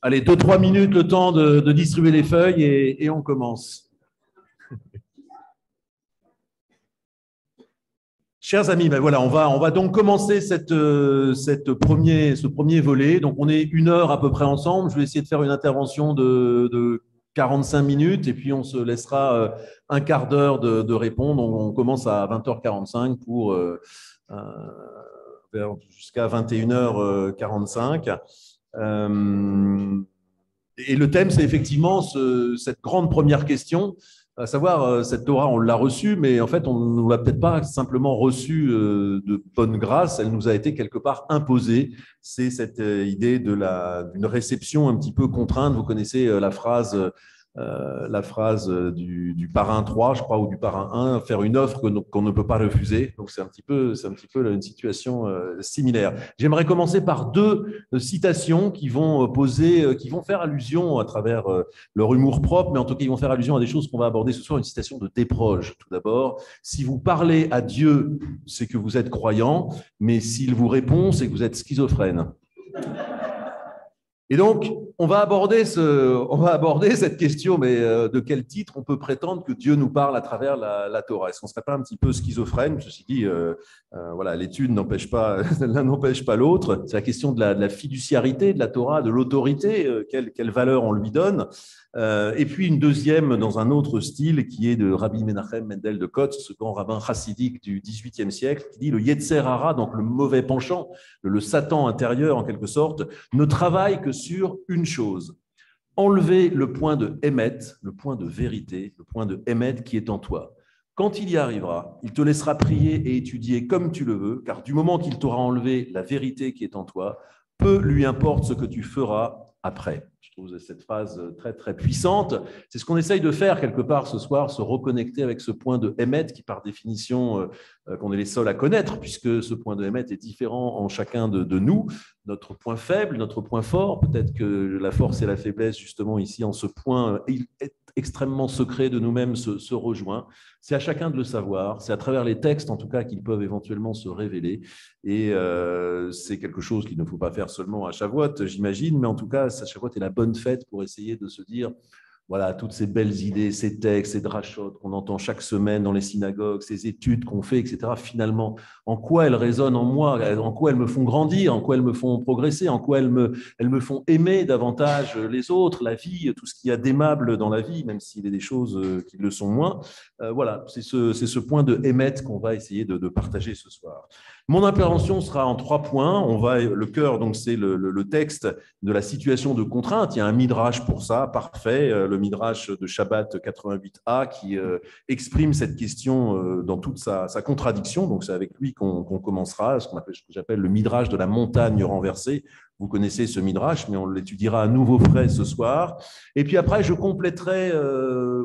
Allez, 2-3 minutes, le temps de distribuer les feuilles et on commence. Chers amis, ben voilà, on va donc commencer ce premier volet. Donc, on est 1 heure à peu près ensemble. Je vais essayer de faire une intervention de 45 minutes et puis on se laissera un quart d'heure de répondre. On commence à 20h45 pour jusqu'à 21h45. Et le thème, c'est effectivement cette grande première question, à savoir, cette Torah, on l'a reçue, mais en fait, on ne l'a peut-être pas simplement reçue de bonne grâce, elle nous a été quelque part imposée. C'est cette idée d'une réception un petit peu contrainte. Vous connaissez la phrase du parrain 3, je crois, ou du parrain 1, faire une offre qu'on ne peut pas refuser. Donc, c'est un petit peu une situation similaire. J'aimerais commencer par 2 citations qui vont qui vont faire allusion à travers leur humour propre, mais en tout cas, ils vont faire allusion à des choses qu'on va aborder ce soir. Une citation de Desproges, tout d'abord. Si vous parlez à Dieu, c'est que vous êtes croyant, mais s'il vous répond, c'est que vous êtes schizophrène. Et donc, on va aborder cette question, mais de quel titre on peut prétendre que Dieu nous parle à travers la Torah? Est-ce qu'on ne serait pas un petit peu schizophrène? Ceci dit, voilà, l'étude n'empêche pas, l'un n'empêche pas l'autre. C'est la question de la fiduciarité de la Torah, de l'autorité, quelle valeur on lui donne. Et puis une deuxième dans un autre style qui est de Rabbi Menachem Mendel de Kotz, ce grand rabbin chassidique du XVIIIe siècle, qui dit le Yetzer Hara, donc le mauvais penchant, le Satan intérieur en quelque sorte, ne travaille que sur une chose: enlever le point de Emet, le point de vérité, le point de Emet qui est en toi. Quand il y arrivera, il te laissera prier et étudier comme tu le veux, car du moment qu'il t'aura enlevé la vérité qui est en toi, peu lui importe ce que tu feras après. Je trouve cette phrase très, très puissante. C'est ce qu'on essaye de faire quelque part ce soir, se reconnecter avec ce point de Emet qui, par définition, qu'on est les seuls à connaître, puisque ce point de Emet est différent en chacun de nous. Notre point faible, notre point fort, peut-être que la force et la faiblesse, justement, ici, en ce point extrêmement secret de nous-mêmes se rejoint. C'est à chacun de le savoir. C'est à travers les textes, en tout cas, qu'ils peuvent éventuellement se révéler. Et c'est quelque chose qu'il ne faut pas faire seulement à Shavuot, j'imagine, mais en tout cas, Shavuot est la bonne fête pour essayer de se dire, voilà, toutes ces belles idées, ces textes, ces drachot qu'on entend chaque semaine dans les synagogues, ces études qu'on fait, etc. Finalement, en quoi elles résonnent en moi, en quoi elles me font grandir, en quoi elles me font progresser, en quoi elles me font aimer davantage les autres, la vie, tout ce qu'il y a d'aimable dans la vie, même s'il y a des choses qui le sont moins. Voilà, c'est ce point de émettre qu'on va essayer de partager ce soir. Mon intervention sera en 3 points. Le cœur, donc, c'est le texte de la situation de contrainte. Il y a un midrash pour ça, parfait, le midrash de Shabbat 88a qui exprime cette question dans toute sa contradiction. Donc, c'est avec lui qu'on commencera, ce que j'appelle le midrash de la montagne renversée. Vous connaissez ce midrash, mais on l'étudiera à nouveau frais ce soir. Et puis après, je compléterai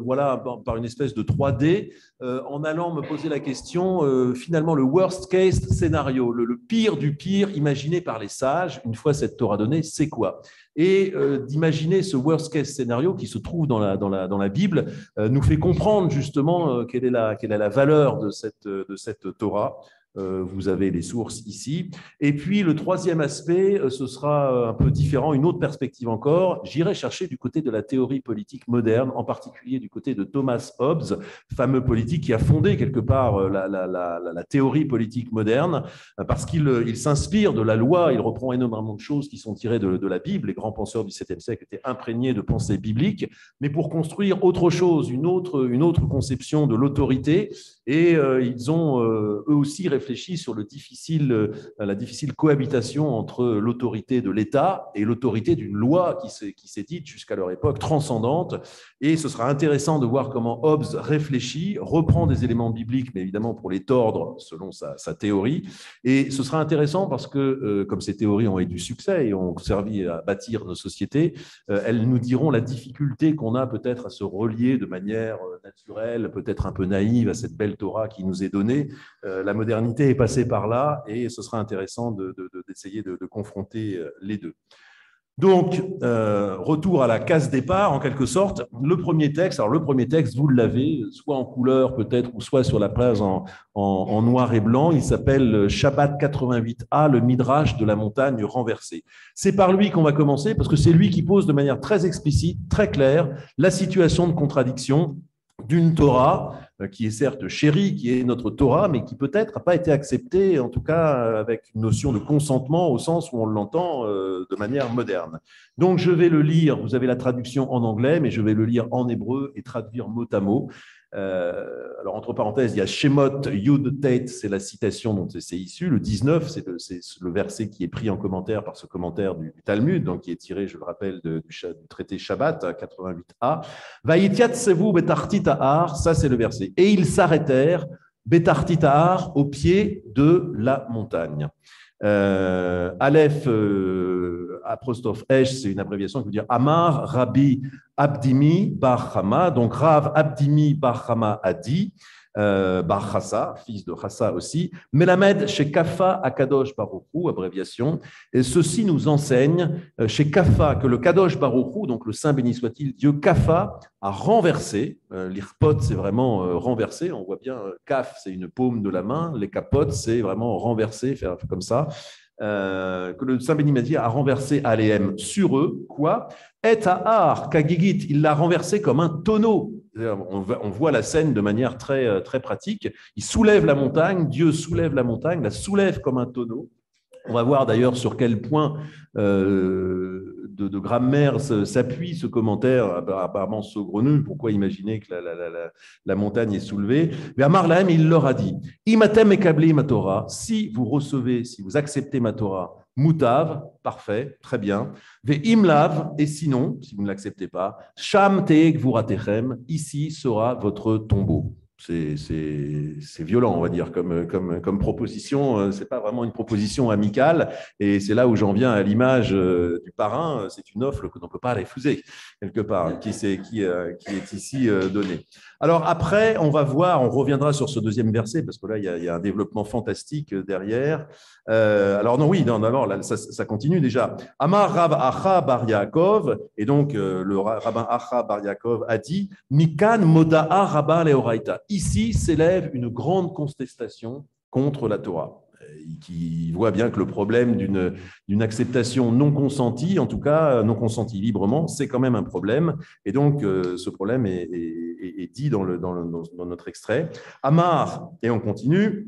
voilà, par une espèce de 3D en allant me poser la question, finalement, le worst case scénario, le pire du pire imaginé par les sages, une fois cette Torah donnée, c'est quoi? Et d'imaginer ce worst case scénario qui se trouve dans la Bible nous fait comprendre justement quelle est la valeur de cette Torah. Vous avez les sources ici. Et puis, le troisième aspect, ce sera un peu différent, une autre perspective encore. J'irai chercher du côté de la théorie politique moderne, en particulier du côté de Thomas Hobbes, fameux politique qui a fondé quelque part la théorie politique moderne, parce qu'il s'inspire de la loi, il reprend énormément de choses qui sont tirées de la Bible. Les grands penseurs du XVIIe siècle étaient imprégnés de pensées bibliques, mais pour construire autre chose, une autre conception de l'autorité. Et ils ont eux aussi réfléchi sur la difficile cohabitation entre l'autorité de l'État et l'autorité d'une loi qui s'est dite jusqu'à leur époque transcendante. Et ce sera intéressant de voir comment Hobbes réfléchit, reprend des éléments bibliques, mais évidemment pour les tordre selon sa théorie. Et ce sera intéressant parce que, comme ces théories ont eu du succès et ont servi à bâtir nos sociétés, elles nous diront la difficulté qu'on a peut-être à se relier de manière naturelle, peut-être un peu naïve à cette belle Torah qui nous est donnée. La modernité est passée par là et ce sera intéressant d'essayer de confronter les deux. Donc, retour à la case départ, en quelque sorte. Le premier texte, vous l'avez, soit en couleur peut-être, ou soit sur la page en noir et blanc. Il s'appelle Shabbat 88a, le Midrash de la montagne renversée. C'est par lui qu'on va commencer, parce que c'est lui qui pose de manière très explicite, très claire, la situation de contradiction d'une Torah qui est certes chérie, qui est notre Torah, mais qui peut-être n'a pas été acceptée, en tout cas avec une notion de consentement au sens où on l'entend de manière moderne. Donc je vais le lire, vous avez la traduction en anglais, mais je vais le lire en hébreu et traduire mot à mot. Alors, entre parenthèses, il y a Shemot Yud Tet, c'est la citation dont c'est issu. Le 19, c'est le verset qui est pris en commentaire par ce commentaire du Talmud, donc qui est tiré, je le rappelle, du traité Shabbat 88a. Vaïtiat Sevu Betartit Ahar, ça c'est le verset. Et ils s'arrêtèrent, Betartit Ahar, au pied de la montagne. Aleph apostrophe Esh, c'est une abréviation qui veut dire Amar Rabbi Abdimi Bar Chama. Donc Rav Abdimi Bar Chama a dit, Bar Chassa, fils de Chassa aussi, Melamed chez Kafa Akadosh Baruch Hu, abréviation, et ceci nous enseigne chez Kafa que le Kadosh Baruch Hu, donc le Saint béni soit-il, Dieu Kafa, a renversé, l'irpot c'est vraiment renversé, on voit bien, kaf c'est une paume de la main, les capotes c'est vraiment renversé, faire comme ça, que le Saint béni a renversé Aléem sur eux, quoi? Et Ahar, Kagigit, il l'a renversé comme un tonneau. On voit la scène de manière très, très pratique. Il soulève la montagne, Dieu soulève la montagne, la soulève comme un tonneau. On va voir d'ailleurs sur quel point de grammaire s'appuie ce commentaire apparemment saugrenu. Pourquoi imaginer que la montagne est soulevée? Mais Amar Lahem, il leur a dit, Imatem ekabli ma Torah, si vous recevez, si vous acceptez ma Torah, Moutav, parfait, très bien. Ve imlav, et sinon, si vous ne l'acceptez pas, Sham teek vuratechem, ici sera votre tombeau. C'est violent, on va dire, comme proposition. Ce n'est pas vraiment une proposition amicale. Et c'est là où j'en viens à l'image du parrain. C'est une offre que l'on ne peut pas refuser, quelque part, qui est ici donnée. Alors après, on va voir, on reviendra sur ce deuxième verset, parce que là, il y a un développement fantastique derrière. Alors non, oui, d'abord, ça continue déjà. Amar Rav Acha Bar Yaakov, et donc le rabbin Acha Bar Yaakov a dit, Mikan Moda'a Rabba Leoraita. Ici s'élève une grande contestation contre la Torah, qui voit bien que le problème d'une acceptation non consentie, en tout cas non consentie librement, c'est quand même un problème. Et donc, ce problème est dit dans notre extrait. Amar, et on continue,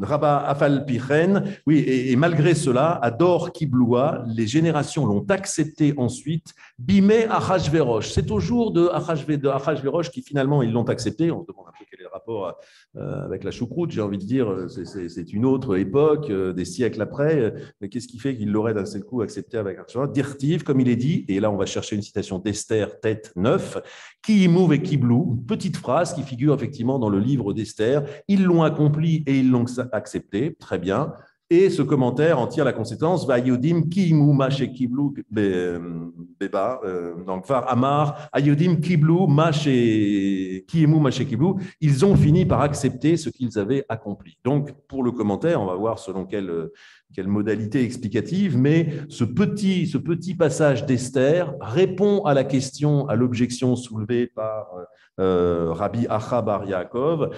Rabba Afal Pichen, oui, et malgré cela, Ador Kibloua, les générations l'ont accepté ensuite, Bimé Achashverosh. C'est au jour de Achashverosh qui finalement ils l'ont accepté. On se demande un peu quel est le rapport avec la choucroute, j'ai envie de dire, c'est une autre époque, des siècles après. Mais qu'est-ce qui fait qu'il l'aurait d'un seul coup accepté avec Achashverosh? Dirtiv, comme il est dit, et là on va chercher une citation d'Esther, tête 9, Ki mouv et Kiblou, une petite phrase qui figure effectivement dans le livre d'Esther. Ils l'ont accompli et ils l'ont accepté, très bien. Et ce commentaire en tire la conséquence. Vayodim kimu mache kiblu beba. Donc var amar ayodim kiblu mache kimu mache kiblu. Ils ont fini par accepter ce qu'ils avaient accompli. Donc pour le commentaire, on va voir selon quelle modalité explicative, mais ce petit passage d'Esther répond à la question, à l'objection soulevée par Rabbi Acha Bar Yaakov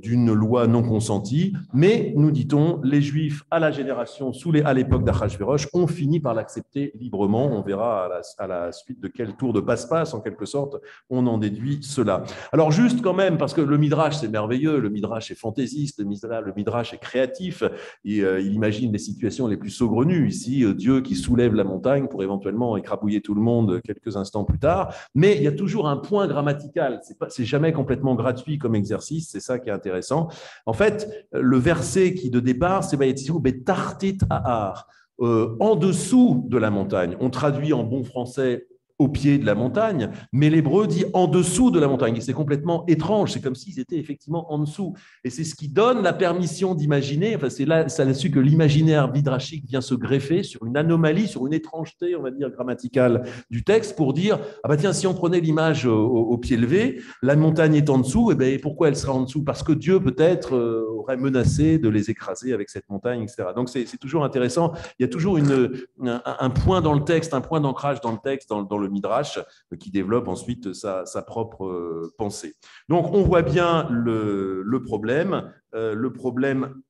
d'une loi non consentie, mais, nous dit-on, les Juifs à la génération, à l'époque d'Achashverosh, ont fini par l'accepter librement. On verra à la suite de quel tour de passe-passe, en quelque sorte, on en déduit cela. Alors juste quand même, parce que le Midrash, c'est merveilleux, le Midrash est fantaisiste, le Midrash est créatif, et, il imagine les situations les plus saugrenues. Ici, Dieu qui soulève la montagne pour éventuellement écrabouiller tout le monde quelques instants plus tard, mais il y a toujours un point grammatical. C'est jamais complètement gratuit comme exercice, c'est ça qui est intéressant. En fait, le verset qui de départ, c'est Vayetsihu betartit ahar, en dessous de la montagne. On traduit en bon français au pied de la montagne, mais l'hébreu dit en dessous de la montagne. Et c'est complètement étrange, c'est comme s'ils étaient effectivement en dessous. Et c'est ce qui donne la permission d'imaginer, enfin c'est là-dessus que l'imaginaire midrashique vient se greffer sur une anomalie, sur une étrangeté, on va dire, grammaticale du texte, pour dire, ah bah tiens, si on prenait l'image au pied levé, la montagne est en dessous, et bien pourquoi elle sera en dessous? Parce que Dieu peut-être aurait menacé de les écraser avec cette montagne, etc. Donc c'est toujours intéressant, il y a toujours un point dans le texte, un point d'ancrage dans le texte, dans le Midrash, qui développe ensuite sa propre pensée. Donc, on voit bien le problème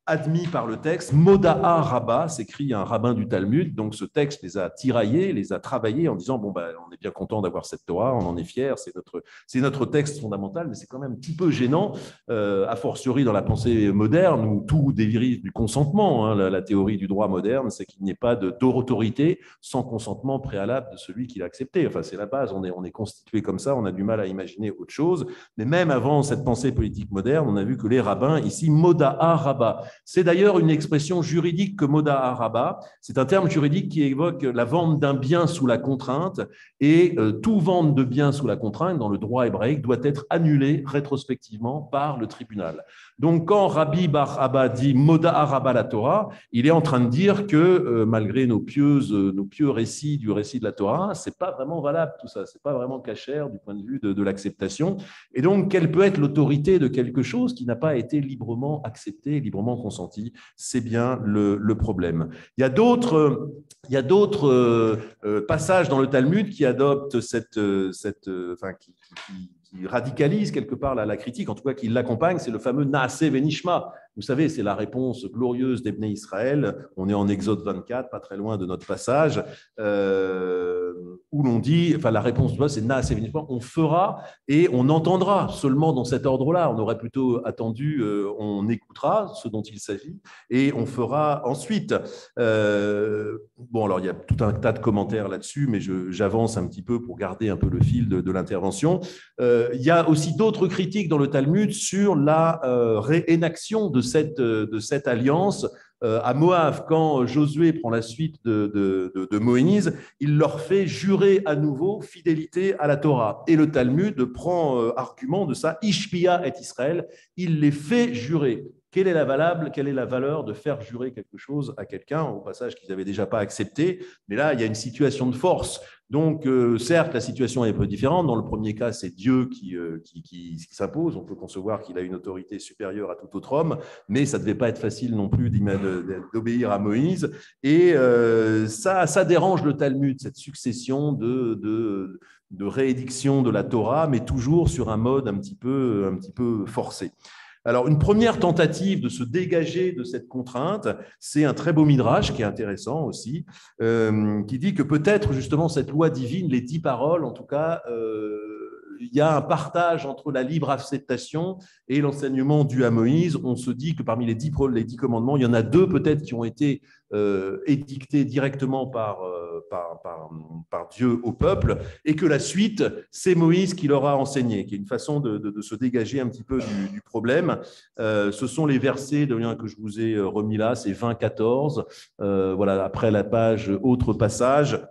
admis par le texte. Moda'a Rabba, s'écrit un rabbin du Talmud. Donc, ce texte les a tiraillés, les a travaillés en disant bon, ben, on est bien content d'avoir cette Torah, on en est fiers, c'est notre texte fondamental, mais c'est quand même un petit peu gênant, a fortiori dans la pensée moderne où tout dérive du consentement. Hein, la théorie du droit moderne, c'est qu'il n'y ait pas d'autorité sans consentement préalable de celui qui l'a accepté. Enfin, c'est la base, on est constitué comme ça, on a du mal à imaginer autre chose. Mais même avant cette pensée politique moderne, on a vu que les rabbins, ici, Moda'a Rabba. C'est d'ailleurs une expression juridique que Moda'a Rabba. C'est un terme juridique qui évoque la vente d'un bien sous la contrainte. Et tout vente de bien sous la contrainte, dans le droit hébraïque, doit être annulé rétrospectivement par le tribunal. Donc, quand Rabbi Bar Abba dit Moda'a Rabba la Torah, il est en train de dire que malgré nos pieux récits du récit de la Torah, c'est pas vraiment valable tout ça, c'est pas vraiment cachère du point de vue de l'acceptation. Et donc, quelle peut être l'autorité de quelque chose qui n'a pas été librement accepté, librement consenti? C'est bien le problème. Il y a d'autres passages dans le Talmud qui adoptent qui radicalise quelque part la critique, en tout cas qui l'accompagne, c'est le fameux Naaseh Venishma. Vous savez, c'est la réponse glorieuse des Bnei Israël. On est en Exode 24, pas très loin de notre passage, où l'on dit, enfin la réponse c'est Naaseh Venishma, on fera et on entendra seulement dans cet ordre-là. On aurait plutôt attendu, on écoutera ce dont il s'agit et on fera ensuite. Bon, alors il y a tout un tas de commentaires là-dessus, mais j'avance un petit peu pour garder un peu le fil de l'intervention. Il y a aussi d'autres critiques dans le Talmud sur la réénaction de cette alliance. À Moab, quand Josué prend la suite de Moïse, il leur fait jurer à nouveau fidélité à la Torah. Et le Talmud prend argument de ça, Ishpia et Israël, il les fait jurer. Quelle est la valeur de faire jurer quelque chose à quelqu'un, au passage qu'ils n'avaient déjà pas accepté, mais là, il y a une situation de force. Donc, certes, la situation est un peu différente. Dans le premier cas, c'est Dieu qui s'impose. On peut concevoir qu'il a une autorité supérieure à tout autre homme, mais ça ne devait pas être facile non plus d'obéir à Moïse. Et ça dérange le Talmud, cette succession de réédiction de la Torah, mais toujours sur un mode un petit peu forcé. Alors, une première tentative de se dégager de cette contrainte, c'est un très beau midrash qui est intéressant aussi, qui dit que peut-être justement cette loi divine, les 10 paroles, en tout cas, il y a un partage entre la libre acceptation et l'enseignement dû à Moïse. On se dit que parmi les 10 commandements, il y en a 2 peut-être qui ont été édictés directement par Dieu au peuple, et que la suite, c'est Moïse qui leur a enseigné, qui est une façon de se dégager un petit peu du problème. Ce sont les versets que je vous ai remis là, c'est 20-14, voilà, après la page « Autre passage ».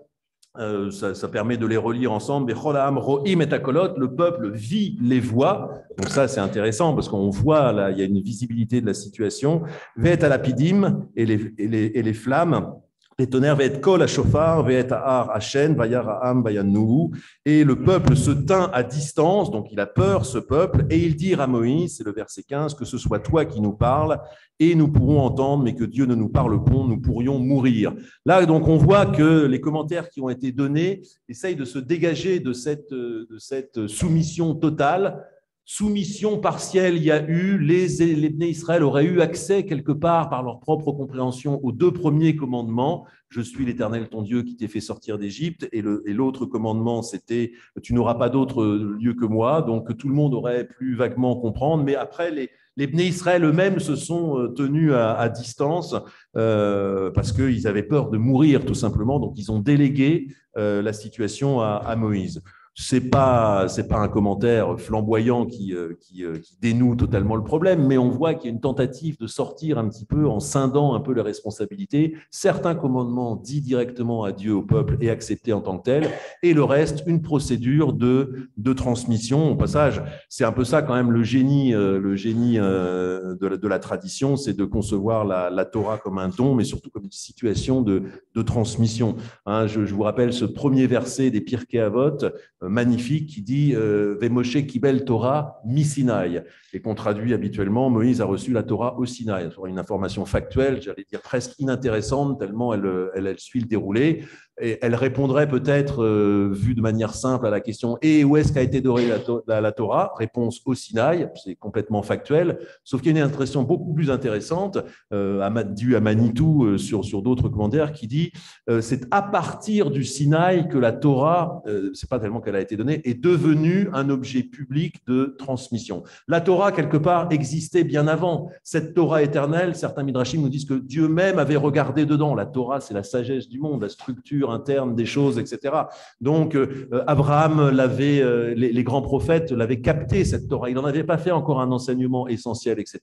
Ça permet de les relire ensemble. Le peuple vit les voix. Donc ça, c'est intéressant parce qu'on voit, là, il y a une visibilité de la situation. Ve'et alapidim et les flammes. Les tonnerres, ve'et kol hashofar, ve'et ha'ar hashen, vayar ha'am vayanou. Et le peuple se tint à distance, donc il a peur, ce peuple, et il dit à Moïse, c'est le verset 15, que ce soit toi qui nous parles, et nous pourrons entendre, mais que Dieu ne nous parle pas, nous pourrions mourir. Là, donc, on voit que les commentaires qui ont été donnés essayent de se dégager de cette soumission totale. Soumission partielle, il y a eu, les Bnei Israël auraient eu accès quelque part par leur propre compréhension aux 2 premiers commandements. Je suis l'Éternel ton Dieu qui t'ai fait sortir d'Égypte. Et l'autre commandement, c'était tu n'auras pas d'autre Dieu que moi. Donc tout le monde aurait pu vaguement comprendre. Mais après, les Bnei Israël eux-mêmes se sont tenus à distance parce qu'ils avaient peur de mourir tout simplement. Donc ils ont délégué la situation à Moïse. C'est pas un commentaire flamboyant qui dénoue totalement le problème, mais on voit qu'il y a une tentative de sortir un petit peu en scindant un peu les responsabilités. Certains commandements dits directement à Dieu, au peuple, et acceptés en tant que tels, et le reste, une procédure de transmission. Au passage, c'est un peu ça quand même le génie de la tradition, c'est de concevoir la Torah comme un don, mais surtout comme une situation de transmission. Hein, je vous rappelle ce premier verset des Pirkei Avot, magnifique, qui dit Vemoshe kibel Torah mi Sinaï, et qu'on traduit habituellement Moïse a reçu la Torah au Sinaï. Une information factuelle, j'allais dire presque inintéressante, tellement elle suit le déroulé. Et elle répondrait peut-être, vue de manière simple à la question « Et où est-ce qu'a été donnée la Torah ?» Réponse au Sinaï, c'est complètement factuel, sauf qu'il y a une impression beaucoup plus intéressante, due à Manitou sur d'autres commentaires, qui dit c'est à partir du Sinaï que la Torah, c'est pas tellement qu'elle a été donnée, est devenue un objet public de transmission. La Torah, quelque part, existait bien avant. Cette Torah éternelle, certains Midrashim nous disent que Dieu même avait regardé dedans. La Torah, c'est la sagesse du monde, la structure interne des choses, etc. Donc, Abraham l'avait, les grands prophètes l'avaient capté, cette Torah. Il n'en avait pas fait encore un enseignement essentiel, etc.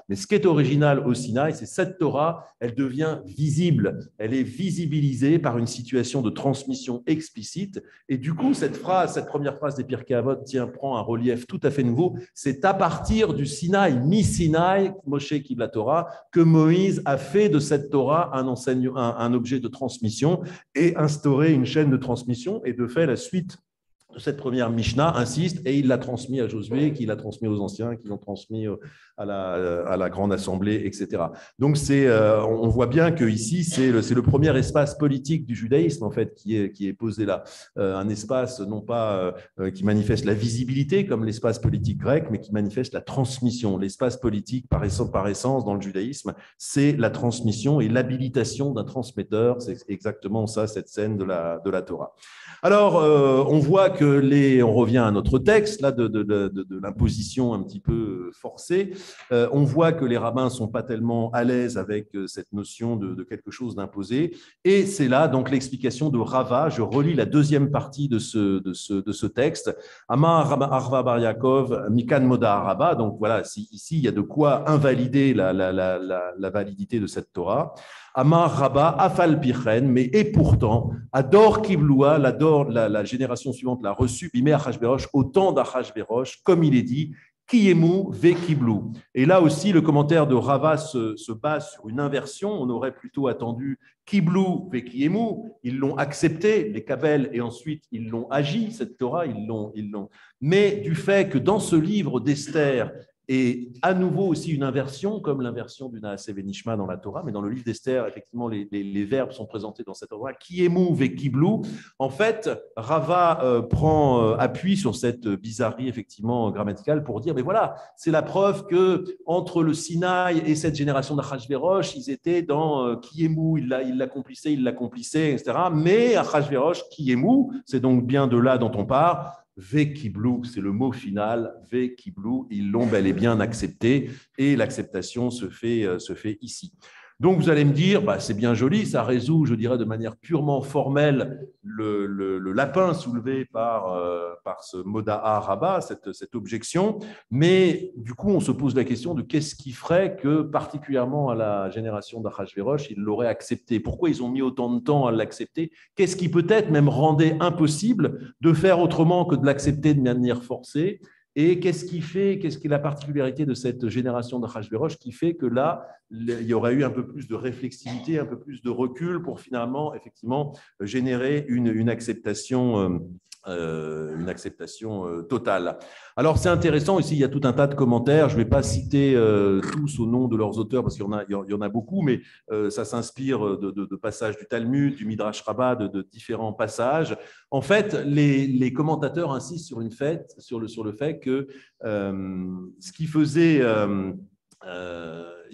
Mais ce qui est original au Sinaï, c'est cette Torah, elle devient visible, elle est visibilisée par une situation de transmission explicite. Et du coup, cette première phrase des Pirkei Avot, prend un relief tout à fait nouveau. C'est à partir du Sinaï, mi-Sinaï, Moshe Kibel la Torah, que Moïse a fait de cette Torah un objet de transmission et instauré une chaîne de transmission. Et de fait, la suite de cette première Mishnah insiste, et il l'a transmis à Josué, qui l'a transmis aux anciens, qui l'ont transmis à la grande assemblée, etc. Donc, on voit bien qu'ici, c'est le premier espace politique du judaïsme, en fait, qui est posé là. Un espace, non pas qui manifeste la visibilité, comme l'espace politique grec, mais qui manifeste la transmission. L'espace politique, par essence, dans le judaïsme, c'est la transmission et l'habilitation d'un transmetteur. C'est exactement ça, cette scène de la Torah. Alors, on voit on revient à notre texte là, de l'imposition un petit peu forcée. On voit que les rabbins ne sont pas tellement à l'aise avec cette notion de quelque chose d'imposé. Et c'est là donc l'explication de Rava. Je relis la deuxième partie de ce texte. Amar Arva Bar Yaakov, Mikan Moda Araba. Donc voilà, ici, il y a de quoi invalider la validité de cette Torah. Amar Rabba, Afal Pichen, mais et pourtant, Ador Kibloua, la génération suivante l'a reçu, Bimé Achashverosh, au temps d'Achashverosh, comme il est dit, Kiyemu ve Kiblou. Et là aussi, le commentaire de Rava se base sur une inversion. On aurait plutôt attendu Kiblou ve Kiyemu. Ils l'ont accepté, les Kabel, et ensuite ils l'ont agi, cette Torah, ils l'ont. Mais du fait que dans ce livre d'Esther, et à nouveau aussi une inversion, comme l'inversion du Naaseh Venishma dans la Torah, mais dans le livre d'Esther, effectivement, les verbes sont présentés dans cette Torah. Kiemu ve Kiblou. En fait, Rava prend appui sur cette bizarrerie, effectivement, grammaticale pour dire, mais voilà, c'est la preuve que entre le Sinaï et cette génération d'Achashverosh, ils étaient dans Kiemu, il l'accomplissait, etc. Mais Achashverosh, Kiemu, c'est donc bien de là dont on part. Ve Kiblou, c'est le mot final, Ve Kiblou, ils l'ont bel et bien accepté et l'acceptation se fait ici. Donc vous allez me dire, c'est bien joli, ça résout, je dirais de manière purement formelle, le lapin soulevé par ce Moda'a Rabba, cette objection, mais du coup on se pose la question de qu'est-ce qui ferait que, particulièrement à la génération d'Achashverosh, ils l'auraient accepté. Pourquoi ils ont mis autant de temps à l'accepter? Qu'est-ce qui peut-être même rendait impossible de faire autrement que de l'accepter de manière forcée? Et qu'est-ce qui est la particularité de cette génération d'Achashverosh qui fait que là, il y aurait eu un peu plus de réflexivité, un peu plus de recul pour finalement, effectivement, générer une acceptation totale. Alors, c'est intéressant, ici, il y a tout un tas de commentaires. Je ne vais pas citer tous au nom de leurs auteurs, parce qu'il y en a beaucoup, mais ça s'inspire de passages du Talmud, du Midrash Rabbah, de différents passages. En fait, les commentateurs insistent sur le fait que ce qui faisait…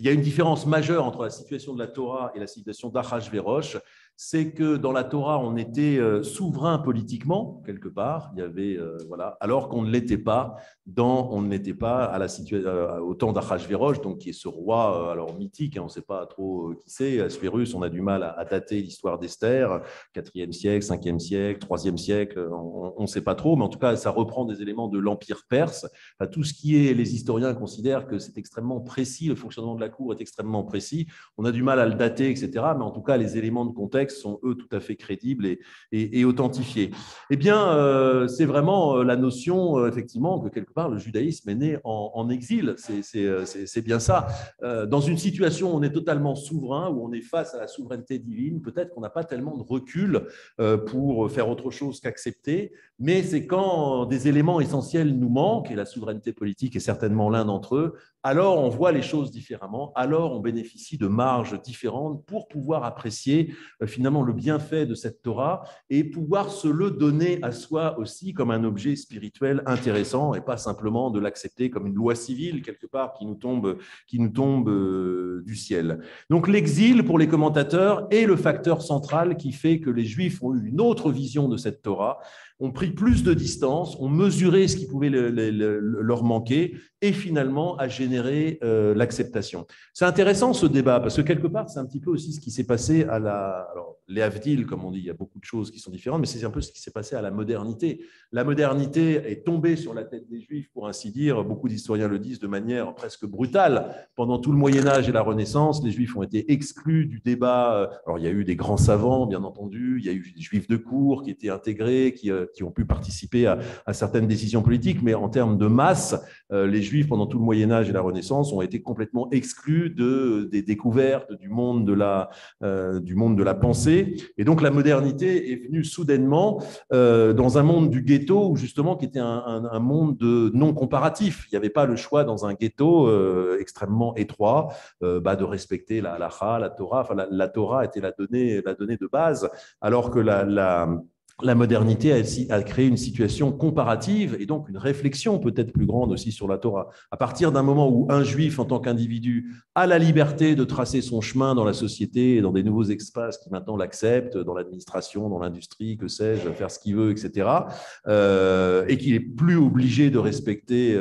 y a une différence majeure entre la situation de la Torah et la situation d'Achashvérosh. C'est que dans la Torah, on était souverain politiquement, quelque part, il y avait, voilà, alors qu'on ne l'était pas on n'était pas à au temps d'Achashvérosh, donc qui est ce roi alors mythique, hein, on ne sait pas trop qui c'est. Assuérus, on a du mal à dater l'histoire d'Esther, 4e siècle, 5e siècle, 3e siècle, on ne sait pas trop, mais en tout cas, ça reprend des éléments de l'Empire perse. Enfin, tout ce qui est, les historiens considèrent que c'est extrêmement précis, le fonctionnement de la cour est extrêmement précis, on a du mal à le dater, etc., mais en tout cas, les éléments de contexte sont, eux, tout à fait crédibles et authentifiés. Eh bien, c'est vraiment la notion, effectivement, que quelque part, le judaïsme est né en exil. C'est bien ça. Dans une situation où on est totalement souverain, où on est face à la souveraineté divine, peut-être qu'on n'a pas tellement de recul pour faire autre chose qu'accepter, mais c'est quand des éléments essentiels nous manquent, et la souveraineté politique est certainement l'un d'entre eux, alors on voit les choses différemment, alors on bénéficie de marges différentes pour pouvoir apprécier finalement le bienfait de cette Torah et pouvoir se le donner à soi aussi comme un objet spirituel intéressant et pas simplement de l'accepter comme une loi civile quelque part qui nous tombe du ciel. Donc l'exil pour les commentateurs est le facteur central qui fait que les Juifs ont eu une autre vision de cette Torah, ont pris plus de distance, ont mesuré ce qui pouvait leur manquer et finalement a généré l'acceptation. C'est intéressant ce débat parce que quelque part c'est un petit peu aussi ce qui s'est passé à alors les Havdil, comme on dit, il y a beaucoup de choses qui sont différentes, mais c'est un peu ce qui s'est passé à la modernité. La modernité est tombée sur la tête des Juifs, pour ainsi dire, beaucoup d'historiens le disent de manière presque brutale. Pendant tout le Moyen-Âge et la Renaissance, les Juifs ont été exclus du débat. Alors il y a eu des grands savants, bien entendu, il y a eu des Juifs de cour qui étaient intégrés, qui ont pu participer à certaines décisions politiques, mais en termes de masse, les Juifs, pendant tout le Moyen-Âge et la Renaissance, ont été complètement exclus des découvertes du monde de la pensée. Et donc la modernité est venue soudainement dans un monde du ghetto, où justement, qui était un monde non comparatif. Il n'y avait pas le choix dans un ghetto extrêmement étroit de respecter la halakha, la Torah. Enfin, la Torah était la donnée de base, alors que la modernité a créé une situation comparative et donc une réflexion peut-être plus grande aussi sur la Torah. À partir d'un moment où un juif en tant qu'individu a la liberté de tracer son chemin dans la société et dans des nouveaux espaces qui maintenant l'acceptent, dans l'administration, dans l'industrie, que sais-je, faire ce qu'il veut, etc., et qu'il n'est plus obligé de respecter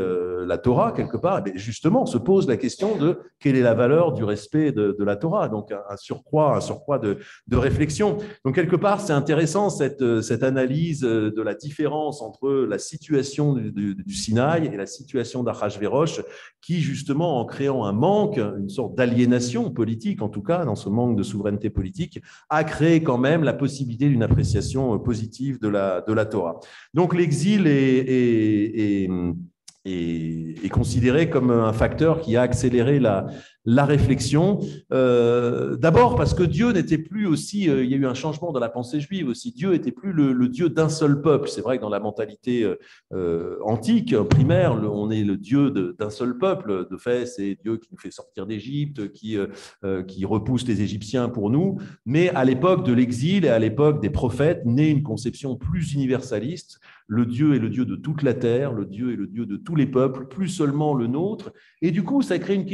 la Torah quelque part, et justement se pose la question de quelle est la valeur du respect de la Torah, donc un surcroît de réflexion. Donc quelque part, c'est intéressant cette analyse de la différence entre la situation du Sinaï et la situation d'Achashvérosh, qui justement, en créant un manque, une sorte d'aliénation politique, en tout cas, dans ce manque de souveraineté politique, a créé quand même la possibilité d'une appréciation positive de la Torah. Donc l'exil est considéré comme un facteur qui a accéléré la réflexion. D'abord parce que Dieu n'était plus aussi, il y a eu un changement dans la pensée juive aussi, Dieu n'était plus le Dieu d'un seul peuple. C'est vrai que dans la mentalité antique, primaire, on est le Dieu d'un seul peuple. De fait, c'est Dieu qui nous fait sortir d'Égypte, qui repousse les Égyptiens pour nous. Mais à l'époque de l'exil et à l'époque des prophètes, naît une conception plus universaliste. Le Dieu est le Dieu de toute la terre, le Dieu est le Dieu de tous les peuples, plus seulement le nôtre. Et du coup, ça crée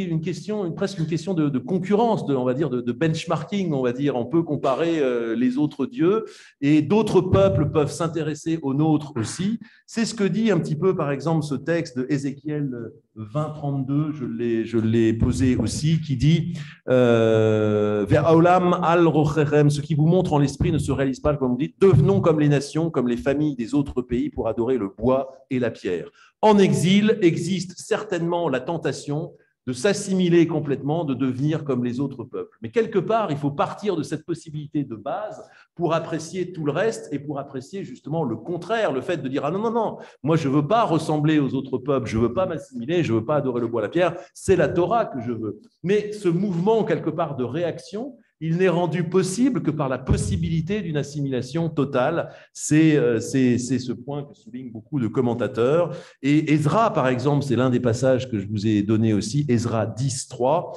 presque une question de concurrence, on va dire, de benchmarking, on va dire. On peut comparer les autres dieux et d'autres peuples peuvent s'intéresser aux nôtres aussi. C'est ce que dit un petit peu, par exemple, ce texte de Ézéchiel 20-32, je l'ai posé aussi, qui dit Ve'aolam al rocherem, ce qui vous montre en l'esprit ne se réalise pas, comme vous dites, devenons comme les nations, comme les familles des autres pays pour adorer le bois et la pierre. En exil existe certainement la tentation de s'assimiler complètement, de devenir comme les autres peuples. Mais quelque part, il faut partir de cette possibilité de base pour apprécier tout le reste et pour apprécier justement le contraire, le fait de dire « Ah non, non, non, moi je ne veux pas ressembler aux autres peuples, je ne veux pas m'assimiler, je ne veux pas adorer le bois et la pierre, c'est la Torah que je veux. » Mais ce mouvement quelque part de réaction il n'est rendu possible que par la possibilité d'une assimilation totale. C'est ce point que soulignent beaucoup de commentateurs. Et Ezra, par exemple, c'est l'un des passages que je vous ai donné aussi, Ezra 10, 3,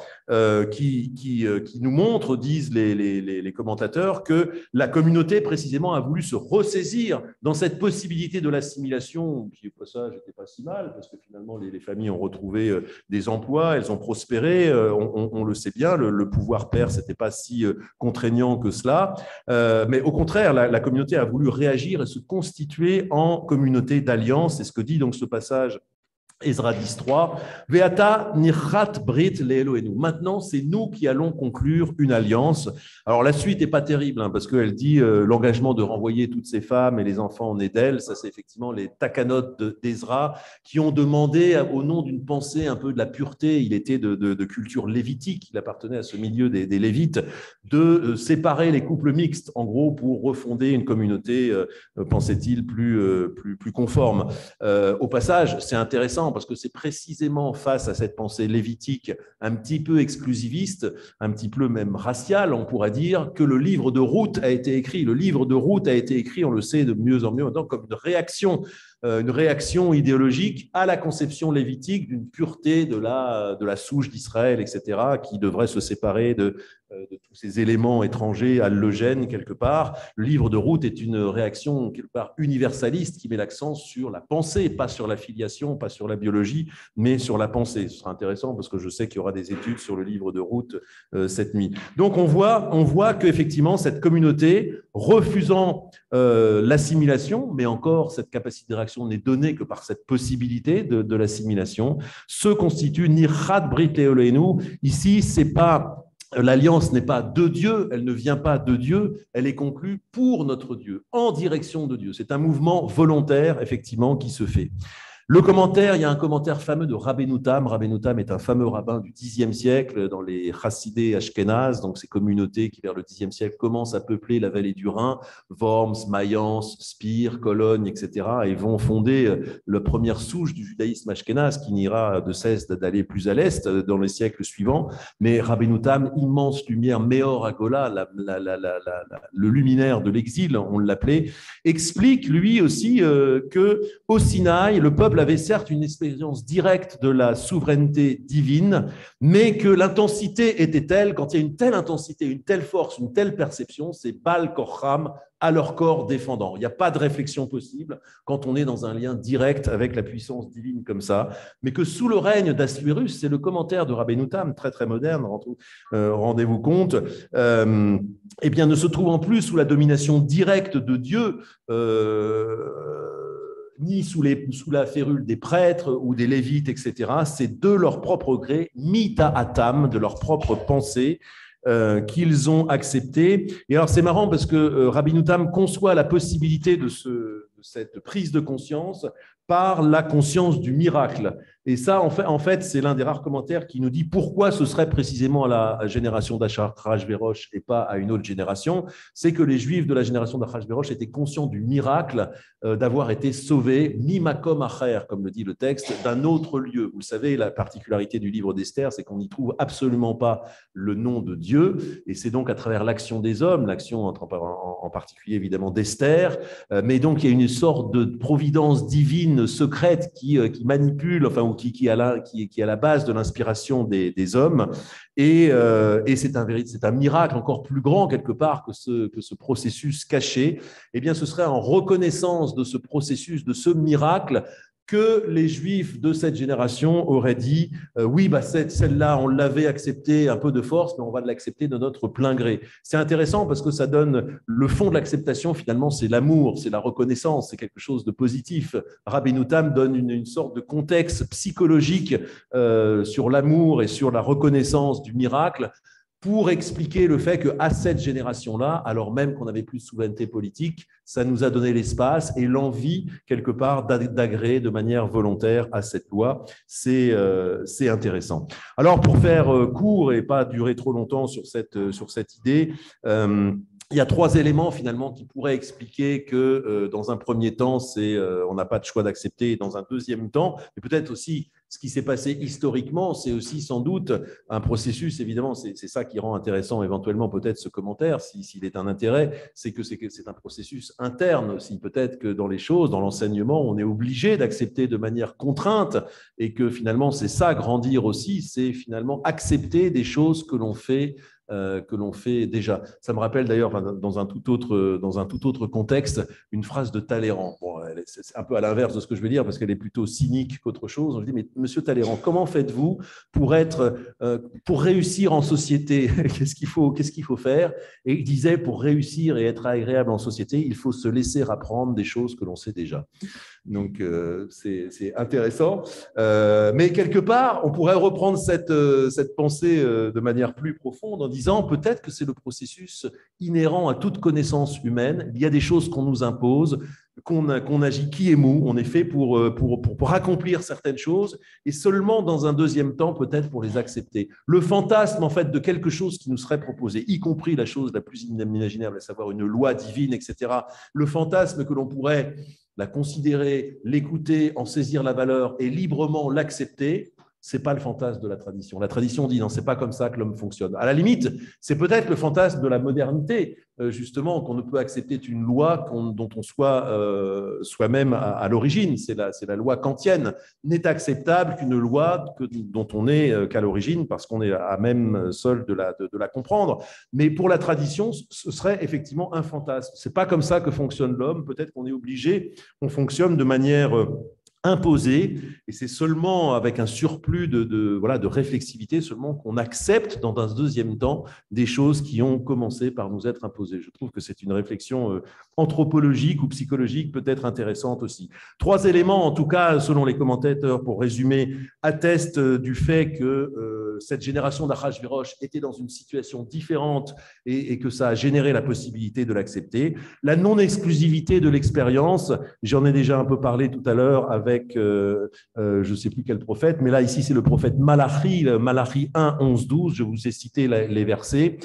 qui nous montre, disent les commentateurs, que la communauté précisément a voulu se ressaisir dans cette possibilité de l'assimilation, qui au passage n'était pas si mal, parce que finalement les familles ont retrouvé des emplois, elles ont prospéré, on le sait bien, le pouvoir perse n'était pas si contraignant que cela, mais au contraire, la communauté a voulu réagir et se constituer en communauté d'alliance. C'est ce que dit donc ce passage Ezra 10.3, Veata nirchat brit le'Eloheinu. Maintenant, c'est nous qui allons conclure une alliance. Alors, la suite n'est pas terrible, parce qu'elle dit l'engagement de renvoyer toutes ces femmes et les enfants nés d'elles. Ça, c'est effectivement les takanot d'Ezra qui ont demandé, au nom d'une pensée un peu de la pureté, il était de culture lévitique, il appartenait à ce milieu des Lévites, de séparer les couples mixtes, en gros, pour refonder une communauté, pensait-il, plus conforme. Au passage, c'est intéressant, parce que c'est précisément face à cette pensée lévitique un petit peu exclusiviste, un petit peu même raciale, on pourrait dire, que le livre de Ruth a été écrit. Le livre de Ruth a été écrit, on le sait de mieux en mieux maintenant, comme une réaction idéologique à la conception lévitique d'une pureté de la souche d'Israël, etc., qui devrait se séparer de tous ces éléments étrangers allogènes quelque part. Le livre de Ruth est une réaction quelque part universaliste qui met l'accent sur la pensée, pas sur la filiation, pas sur la biologie, mais sur la pensée. Ce sera intéressant parce que je sais qu'il y aura des études sur le livre de Ruth cette nuit. Donc on voit qu'effectivement cette communauté, refusant l'assimilation, mais encore cette capacité de réaction n'est donnée que par cette possibilité de l'assimilation, se constitue nirchat brit le'Eloheinu. Ici, c'est pas l'alliance n'est pas de Dieu, elle ne vient pas de Dieu, elle est conclue pour notre Dieu, en direction de Dieu. C'est un mouvement volontaire, effectivement, qui se fait. Le commentaire, il y a un commentaire fameux de Rabbeinu Tam. Rabbeinu Tam est un fameux rabbin du Xe siècle dans les Chassidés Ashkénazes, donc ces communautés qui, vers le Xe siècle, commencent à peupler la vallée du Rhin, Worms, Mayence, Spire, Cologne, etc., et vont fonder la première souche du judaïsme ashkénaze qui n'ira de cesse d'aller plus à l'est dans les siècles suivants. Mais Rabbeinu Tam, immense lumière, Meor Agola, le luminaire de l'exil, on l'appelait, explique lui aussi que au Sinaï, le peuple avait certes une expérience directe de la souveraineté divine, mais que l'intensité était telle, quand il y a une telle intensité, une telle force, une telle perception, c'est Bal Korcham, à leur corps défendant. Il n'y a pas de réflexion possible quand on est dans un lien direct avec la puissance divine comme ça, mais que sous le règne d'Assuérus, c'est le commentaire de Rabbeinu Tam, très très moderne, rendez-vous compte, eh bien, ne se trouvant plus sous la domination directe de Dieu, ni sous la férule des prêtres ou des lévites, etc. C'est de leur propre gré, mita atam, de leur propre pensée, qu'ils ont accepté. Et alors, c'est marrant parce que Rabbeinu Tam conçoit la possibilité de cette prise de conscience par la conscience du miracle. Et ça, en fait, c'est l'un des rares commentaires qui nous dit pourquoi ce serait précisément à la génération d'Achashvérosh et pas à une autre génération. C'est que les Juifs de la génération d'Achashvérosh étaient conscients du miracle d'avoir été sauvés, mimakom acher, comme le dit le texte, d'un autre lieu. Vous le savez, la particularité du livre d'Esther, c'est qu'on n'y trouve absolument pas le nom de Dieu, et c'est donc à travers l'action des hommes, l'action en particulier évidemment d'Esther, mais donc il y a une sorte de providence divine secrète qui manipule, enfin, ou qui est à la base de l'inspiration des hommes, et c'est un miracle encore plus grand quelque part que ce processus caché. Eh bien, ce serait en reconnaissance de ce processus, de ce miracle, que les Juifs de cette génération auraient dit oui, celle-là, on l'avait acceptée un peu de force, mais on va l'accepter de notre plein gré. C'est intéressant parce que ça donne le fond de l'acceptation, finalement, c'est l'amour, c'est la reconnaissance, c'est quelque chose de positif. Rabbeinu Tam donne une sorte de contexte psychologique sur l'amour et sur la reconnaissance du miracle, pour expliquer le fait qu'à cette génération-là, alors même qu'on n'avait plus de souveraineté politique, ça nous a donné l'espace et l'envie, quelque part, d'agréer de manière volontaire à cette loi. C'est intéressant. Alors, pour faire court et pas durer trop longtemps sur cette idée, il y a trois éléments finalement qui pourraient expliquer que dans un premier temps, on n'a pas de choix d'accepter, et dans un deuxième temps, mais peut-être aussi ce qui s'est passé historiquement, c'est aussi sans doute un processus, évidemment, c'est ça qui rend intéressant éventuellement peut-être ce commentaire, s'il est un intérêt, c'est que c'est un processus interne aussi. Peut-être que dans les choses, dans l'enseignement, on est obligé d'accepter de manière contrainte et que finalement, c'est ça, grandir aussi, c'est finalement accepter des choses que l'on fait déjà. Ça me rappelle d'ailleurs, dans un tout autre contexte, une phrase de Talleyrand. Bon, c'est un peu à l'inverse de ce que je veux dire, parce qu'elle est plutôt cynique qu'autre chose. On lui dit, mais monsieur Talleyrand, comment faites-vous pour réussir en société? Qu'est-ce qu'il faut faire? Et il disait, pour réussir et être agréable en société, il faut se laisser apprendre des choses que l'on sait déjà. Donc, c'est intéressant. Mais quelque part, on pourrait reprendre cette pensée de manière plus profonde en disant peut-être que c'est le processus inhérent à toute connaissance humaine. Il y a des choses qu'on nous impose, qu'on agit qui et mou. On est fait pour accomplir certaines choses et seulement dans un deuxième temps, peut-être pour les accepter. Le fantasme, en fait, de quelque chose qui nous serait proposé, y compris la chose la plus inimaginable, à savoir une loi divine, etc. Le fantasme que l'on pourrait la considérer, l'écouter, en saisir la valeur et librement l'accepter, ce n'est pas le fantasme de la tradition. La tradition dit non, ce n'est pas comme ça que l'homme fonctionne. À la limite, c'est peut-être le fantasme de la modernité, justement, qu'on ne peut accepter une loi dont on soit soi-même à l'origine. C'est la loi kantienne. N'est acceptable qu'une loi dont on n'est qu'à l'origine parce qu'on est à même seul de la comprendre. Mais pour la tradition, ce serait effectivement un fantasme. Ce n'est pas comme ça que fonctionne l'homme. Peut-être qu'on est obligé, on fonctionne de manière imposé, et c'est seulement avec un surplus de réflexivité seulement qu'on accepte dans un deuxième temps des choses qui ont commencé par nous être imposées. Je trouve que c'est une réflexion anthropologique ou psychologique peut-être intéressante aussi. 3 éléments, en tout cas, selon les commentateurs, pour résumer, attestent du fait que cette génération d'Achashvérosh était dans une situation différente et que ça a généré la possibilité de l'accepter. La non-exclusivité de l'expérience, j'en ai déjà un peu parlé tout à l'heure avec je ne sais plus quel prophète, mais là, ici, c'est le prophète Malachi, Malachi 1, 11, 12, je vous ai cité les versets.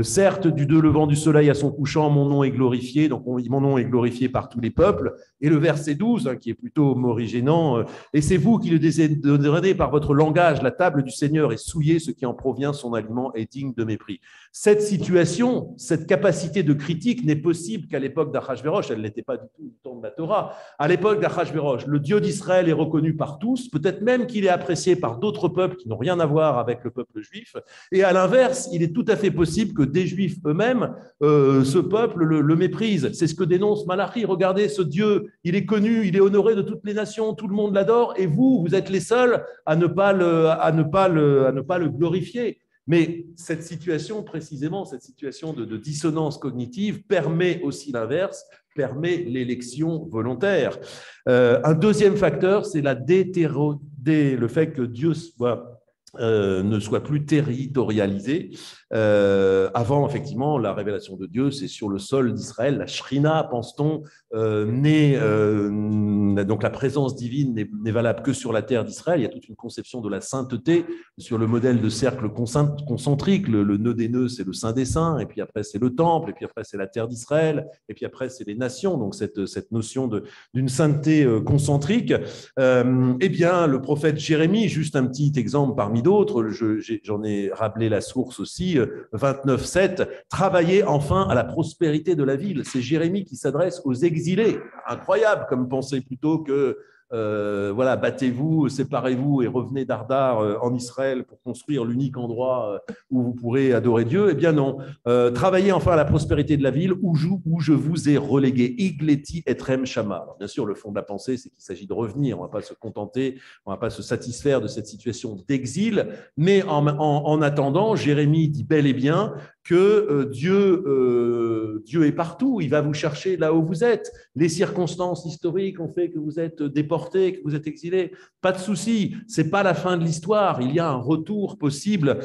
Certes, du levant du soleil à son couchant, mon nom est glorifié, donc mon nom est glorifié par tous les peuples. Et le verset 12, qui est plutôt morigénant, et c'est vous qui le désirez par votre langage, la table du Seigneur est souillée, ce qui en provient, son aliment est digne de mépris. Cette situation, cette capacité de critique n'est possible qu'à l'époque d'Achashvérosh, elle n'était pas du tout du temps de la Torah. À l'époque d'Achashvérosh, le Dieu d'Israël est reconnu par tous, peut-être même qu'il est apprécié par d'autres peuples qui n'ont rien à voir avec le peuple juif, et à l'inverse, il est tout à fait possible que des Juifs eux-mêmes, ce peuple le méprise. C'est ce que dénonce Malachi. Regardez, ce Dieu, il est connu, il est honoré de toutes les nations, tout le monde l'adore, et vous êtes les seuls à ne pas le glorifier. Mais cette situation, précisément, cette situation de dissonance cognitive permet aussi l'inverse, permet l'élection volontaire. Un deuxième facteur, c'est le fait que Dieu ne soit plus territorialisé. Avant, effectivement, la révélation de Dieu, c'est sur le sol d'Israël. La Shrina, pense-t-on, donc la présence divine n'est valable que sur la terre d'Israël. Il y a toute une conception de la sainteté sur le modèle de cercle concentrique. Le nœud des nœuds, c'est le Saint des Saints, et puis après, c'est le temple, et puis après, c'est la terre d'Israël, et puis après, c'est les nations. Donc, cette notion d'une sainteté concentrique. Eh bien, le prophète Jérémie, juste un petit exemple parmi d'autres, j'en ai rappelé la source aussi, 29:7, travaillez enfin à la prospérité de la ville. C'est Jérémie qui s'adresse aux exilés. Incroyable comme pensée, plutôt que voilà, battez-vous, séparez-vous et revenez d'Ardar en Israël pour construire l'unique endroit où vous pourrez adorer Dieu. Eh bien non, travaillez enfin à la prospérité de la ville où je vous ai relégué. Igleti etrem shama. Alors, bien sûr, le fond de la pensée, c'est qu'il s'agit de revenir. On ne va pas se contenter, on ne va pas se satisfaire de cette situation d'exil, mais en attendant, Jérémie dit bel et bien que Dieu est partout, il va vous chercher là où vous êtes. Les circonstances historiques ont fait que vous êtes déportés, que vous êtes exilés. Pas de souci, ce n'est pas la fin de l'histoire, il y a un retour possible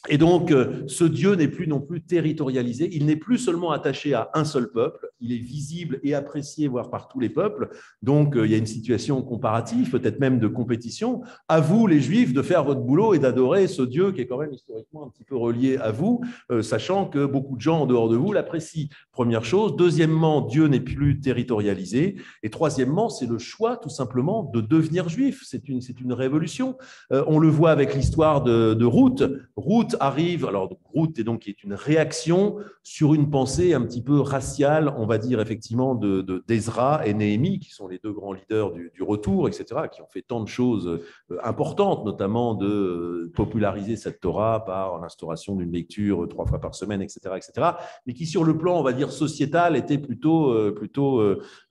Et donc, ce Dieu n'est plus non plus territorialisé, il n'est plus seulement attaché à un seul peuple, il est visible et apprécié, voire par tous les peuples. Donc, il y a une situation comparative, peut-être même de compétition. À vous, les Juifs, de faire votre boulot et d'adorer ce Dieu qui est quand même historiquement un petit peu relié à vous, sachant que beaucoup de gens en dehors de vous l'apprécient. Première chose. Deuxièmement, Dieu n'est plus territorialisé. Et troisièmement, c'est le choix tout simplement de devenir juif. C'est une révolution. On le voit avec l'histoire de Ruth. Ruth arrive, alors Ruth est donc qui est une réaction sur une pensée un petit peu raciale, on va dire effectivement d'Ezra et Néhémie, qui sont les deux grands leaders du retour, etc., qui ont fait tant de choses importantes, notamment de populariser cette Torah par l'instauration d'une lecture 3 fois par semaine, etc., etc., mais qui sur le plan, on va dire, sociétal, était plutôt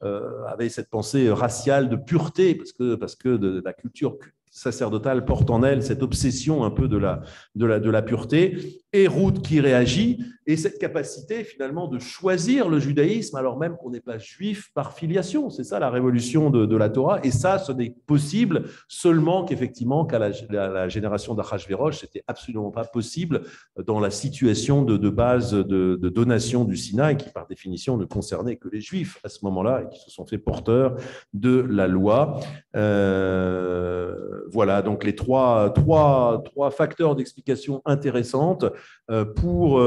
avait cette pensée raciale de pureté, parce que de la culture sacerdotale porte en elle cette obsession un peu de la pureté, et Ruth qui réagit, et cette capacité finalement de choisir le judaïsme alors même qu'on n'est pas juif par filiation. C'est ça la révolution de la Torah, et ça, ce n'est possible seulement qu'effectivement qu'à la génération d'Achashvérosh, c'était absolument pas possible dans la situation de base de donation du Sinaï, qui par définition ne concernait que les juifs à ce moment-là, et qui se sont fait porteurs de la loi. Voilà, donc les trois facteurs d'explication intéressantes pour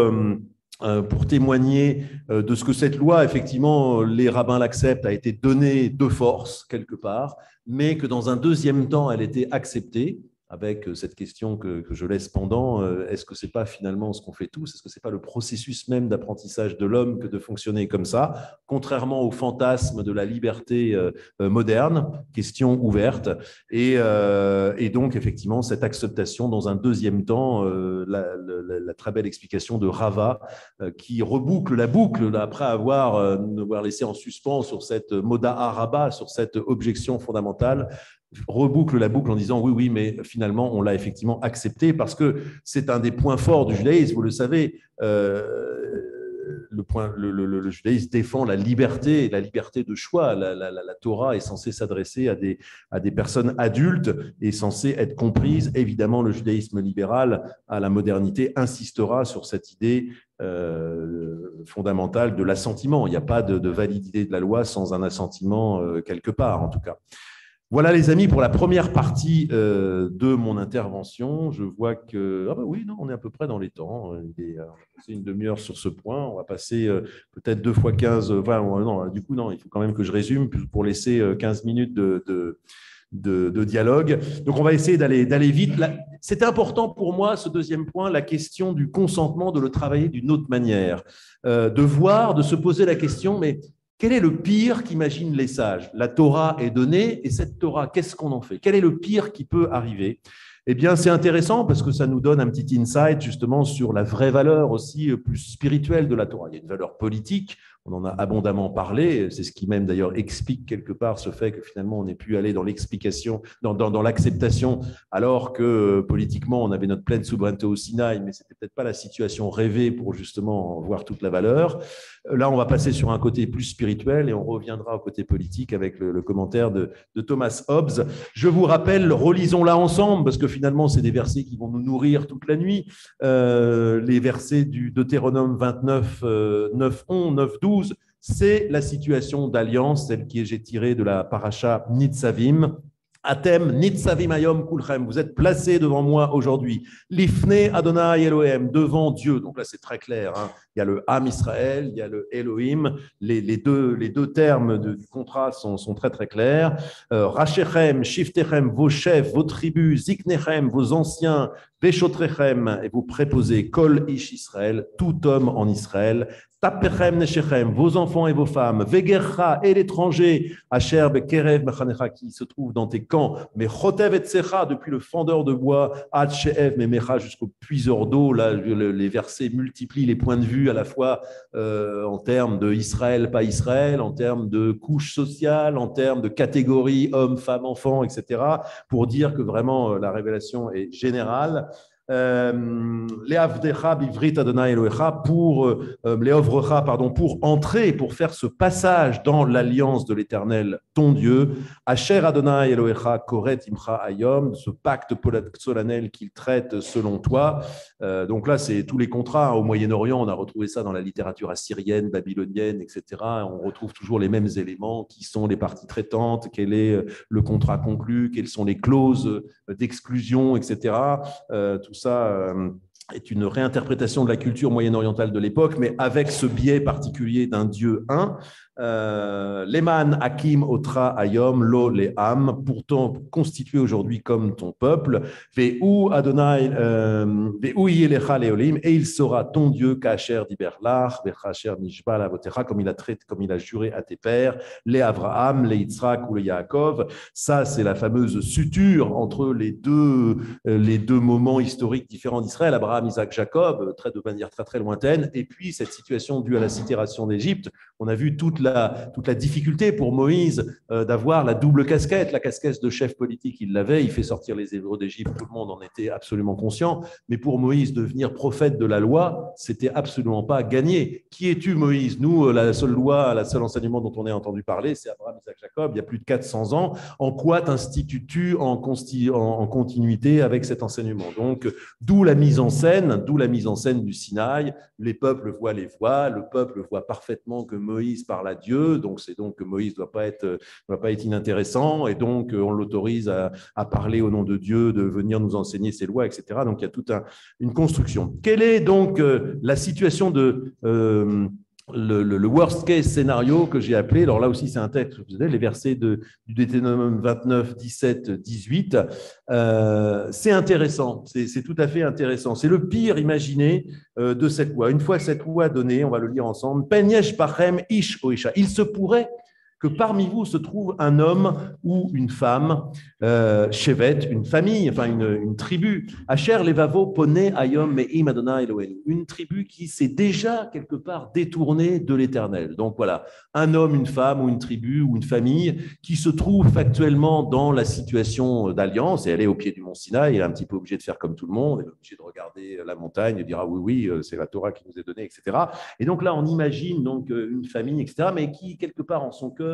témoigner de ce que cette loi, effectivement, les rabbins l'acceptent, a été donnée de force quelque part, mais que dans un deuxième temps, elle était acceptée, avec cette question que je laisse pendant, est-ce que ce n'est pas finalement ce qu'on fait tous? Est-ce que ce n'est pas le processus même d'apprentissage de l'homme que de fonctionner comme ça, contrairement au fantasme de la liberté moderne, question ouverte, et donc effectivement cette acceptation dans un deuxième temps, la très belle explication de Rava qui reboucle la boucle après avoir laissé en suspens sur cette moda araba, sur cette objection fondamentale, reboucle la boucle en disant oui, oui, mais finalement, on l'a effectivement accepté parce que c'est un des points forts du judaïsme, vous le savez. Le judaïsme défend la liberté de choix. La Torah est censée s'adresser à des personnes adultes et censée être comprise. Évidemment, le judaïsme libéral, à la modernité, insistera sur cette idée fondamentale de l'assentiment. Il n'y a pas de validité de la loi sans un assentiment quelque part, en tout cas. Voilà les amis pour la première partie de mon intervention. Je vois que oui, non, on est à peu près dans les temps. On va passer une demi-heure sur ce point. On va passer peut-être 2 fois 15. Non, du coup, non, il faut quand même que je résume pour laisser 15 minutes de dialogue. Donc, on va essayer d'aller vite. C'est important pour moi, ce deuxième point, la question du consentement, de le travailler d'une autre manière, de se poser la question, mais quel est le pire qu'imaginent les sages? La Torah est donnée, et cette Torah, qu'est-ce qu'on en fait? Quel est le pire qui peut arriver? Eh bien, c'est intéressant parce que ça nous donne un petit insight justement sur la vraie valeur aussi plus spirituelle de la Torah. Il y a une valeur politique, on en a abondamment parlé, c'est ce qui même d'ailleurs explique quelque part ce fait que finalement on ait pu aller dans l'explication, dans l'acceptation, alors que politiquement on avait notre pleine souveraineté au Sinaï, mais ce n'était peut-être pas la situation rêvée pour justement voir toute la valeur. Là, on va passer sur un côté plus spirituel et on reviendra au côté politique avec le commentaire de Thomas Hobbes. Je vous rappelle, relisons-la ensemble parce que finalement, c'est des versets qui vont nous nourrir toute la nuit. Les versets du Deutéronome 29, 9-11, 9-12, c'est la situation d'alliance, celle que j'ai tirée de la paracha Nitzavim. Atem nitzavim hayom kulchem, vous êtes placés devant moi aujourd'hui. Lifnei Adonai Elohim, devant Dieu. Donc là, c'est très clair. Hein. Il y a le Ham Israël, il y a le Elohim. Les deux termes du contrat sont très très clairs. Rachechem, Shiftechem, vos chefs, vos tribus, Ziknechem, vos anciens, Veshotrechem, et vos préposés, Kol Ish Israël, tout homme en Israël. Tapechem neshechem, vos enfants et vos femmes, Vegercha et l'étranger, Asher bekerev mechanecha, qui se trouve dans tes camps, mais Chotev et Tsecha, depuis le fendeur de bois, Ad she'ev memecha, jusqu'au puiseur d'eau. Là, les versets multiplient les points de vue à la fois en termes de Israël, pas Israël, en termes de couche sociale, en termes de catégories, hommes, femmes, enfants, etc., pour dire que vraiment la révélation est générale. Leavdecha bivrit Adonai Elohecha, pour Leovrecha, pardon, pour entrer, pour faire ce passage dans l'alliance de l'Éternel, ton Dieu, Asher Adonai Elohecha koret imcha ayom, ce pacte solennel qu'il traite selon toi. Donc là, c'est tous les contrats au Moyen-Orient. On a retrouvé ça dans la littérature assyrienne, babylonienne, etc. On retrouve toujours les mêmes éléments qui sont les parties traitantes, quel est le contrat conclu, quelles sont les clauses d'exclusion, etc. Tout ça est une réinterprétation de la culture moyen-orientale de l'époque, mais avec ce biais particulier d'un Dieu un. Leman Hakim Otra Ayom Lo Le'am, pourtant constitué aujourd'hui comme ton peuple, Ve'u Adonai Ve'u Yelecha Leolim, et il sera ton Dieu Kacher Diberlach Vechacher Nishba Lavotecha, comme il a juré à tes pères, les Avraham, les Yitzhak ou les Yaakov. Ça, c'est la fameuse suture entre les deux moments historiques différents d'Israël, Abraham, Isaac, Jacob, de manière très très lointaine, et puis cette situation due à la sidération d'Égypte. On a vu toute la difficulté pour Moïse d'avoir la double casquette. La casquette de chef politique, il l'avait, il fait sortir les Hébreux d'Égypte, tout le monde en était absolument conscient. Mais pour Moïse, devenir prophète de la loi, c'était absolument pas gagné. Qui es-tu, Moïse? Nous, la seule loi, le seul enseignement dont on ait entendu parler, c'est Abraham, Isaac, Jacob, il y a plus de 400 ans. En quoi t'institues-tu en continuité avec cet enseignement? Donc, d'où la mise en scène du Sinaï. Les peuples voient les voix, le peuple voit parfaitement que Moïse parle à Dieu, donc c'est donc que Moïse ne doit pas être inintéressant, et donc on l'autorise à parler au nom de Dieu, de venir nous enseigner ses lois, etc. Donc il y a toute une construction. Quelle est donc la situation de le worst case scénario que j'ai appelé? Alors là aussi, c'est un texte, vous savez, les versets du Deutéronome 29, 17, 18. C'est intéressant, c'est tout à fait intéressant. C'est le pire imaginé de cette loi. Une fois cette loi donnée, on va le lire ensemble. Penyesh Bachem Ish Oisha. Il se pourrait que parmi vous se trouve un homme ou une femme, Shevet, une famille, enfin une tribu, Asher Levavo Pone Ayom Me'im Adonai Eloheinu, une tribu qui s'est déjà quelque part détournée de l'Éternel. Donc voilà, un homme, une femme ou une tribu ou une famille qui se trouve actuellement dans la situation d'alliance, et elle est au pied du mont Sinaï, elle est un petit peu obligée de faire comme tout le monde, elle est obligée de regarder la montagne et de dire ah oui, c'est la Torah qui nous est donnée, etc. Et donc là, on imagine donc une famille, etc., mais qui quelque part en son cœur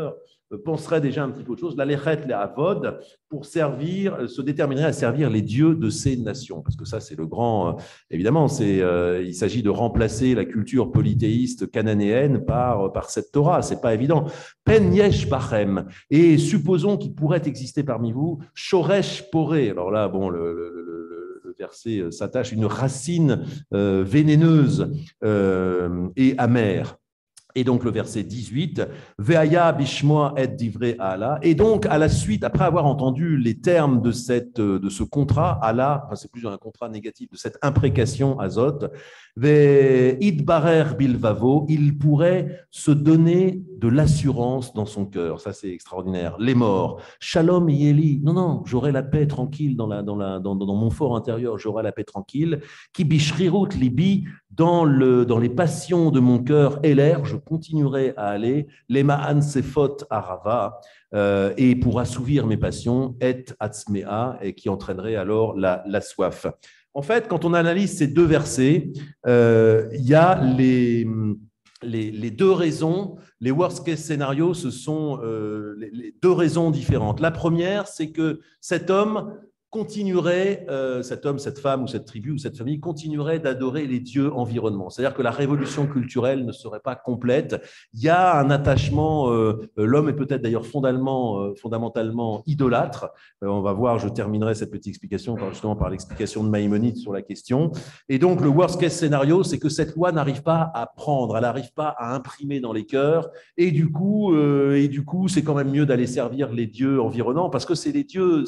penserait déjà un petit peu autre chose, la Lechet, les Avod, pour se déterminerait à servir les dieux de ces nations. Parce que ça, c'est le grand... évidemment, il s'agit de remplacer la culture polythéiste cananéenne par cette Torah. C'est pas évident. Pen yesh bachem. Et supposons qu'il pourrait exister parmi vous Shoresh Poré. Alors là, bon, le verset s'attache à une racine vénéneuse et amère. Et donc le verset 18, Veaya bishmoa et divrei Allah. Et donc à la suite, après avoir entendu les termes de ce contrat, Allah, enfin c'est plus un contrat négatif, de cette imprécation azot, ve idbarer bilvavo, il pourrait se donner de l'assurance dans son cœur. Ça c'est extraordinaire. Les morts, shalom yeli. Non, j'aurai la paix tranquille dans mon fort intérieur, j'aurai la paix tranquille. Ki bishrirut libi. Dans les passions de mon cœur, Eler, je continuerai à aller, les ma'an sefot arava, et pour assouvir mes passions, et atzmea, et qui entraînerait alors la soif. En fait, quand on analyse ces deux versets, il y a les deux raisons, les worst case scénarios, ce sont les deux raisons différentes. La première, c'est que cet homme continuerait, cet homme, cette femme ou cette tribu ou cette famille continuerait d'adorer les dieux environnements. C'est-à-dire que la révolution culturelle ne serait pas complète. Il y a un attachement, l'homme est peut-être d'ailleurs fondamentalement idolâtre. On va voir, je terminerai cette petite explication justement par l'explication de Maïmonide sur la question. Et donc le worst case scénario, c'est que cette loi n'arrive pas à prendre, elle n'arrive pas à imprimer dans les cœurs. Et du coup, c'est quand même mieux d'aller servir les dieux environnants parce que c'est les dieux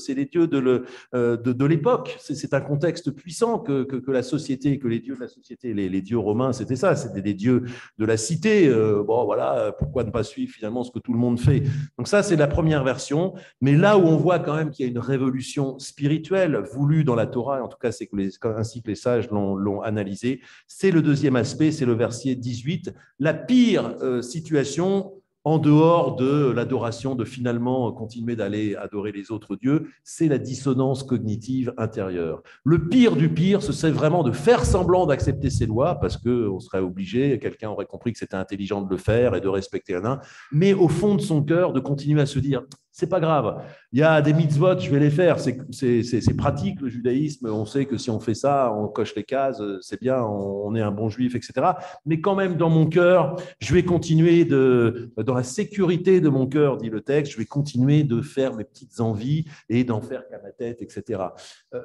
de l'époque. C'est un contexte puissant que la société, que les dieux de la société, les dieux romains, c'était ça, c'était des dieux de la cité. Bon, voilà, pourquoi ne pas suivre finalement ce que tout le monde fait? Donc ça, c'est la première version. Mais là où on voit quand même qu'il y a une révolution spirituelle voulue dans la Torah, en tout cas, c'est ainsi que les sages l'ont analysé, c'est le deuxième aspect, c'est le verset 18. La pire situation en dehors de l'adoration, de finalement continuer d'aller adorer les autres dieux, c'est la dissonance cognitive intérieure. Le pire du pire, ce serait vraiment de faire semblant d'accepter ces lois, parce qu'on serait obligé, quelqu'un aurait compris que c'était intelligent de le faire et de respecter un, mais au fond de son cœur, de continuer à se dire c'est pas grave, il y a des mitzvot, je vais les faire, c'est pratique le judaïsme, on sait que si on fait ça, on coche les cases, c'est bien, on est un bon juif, etc. Mais quand même, dans mon cœur, je vais continuer dans la sécurité de mon cœur, dit le texte, je vais continuer de faire mes petites envies et d'en faire qu'à ma tête, etc.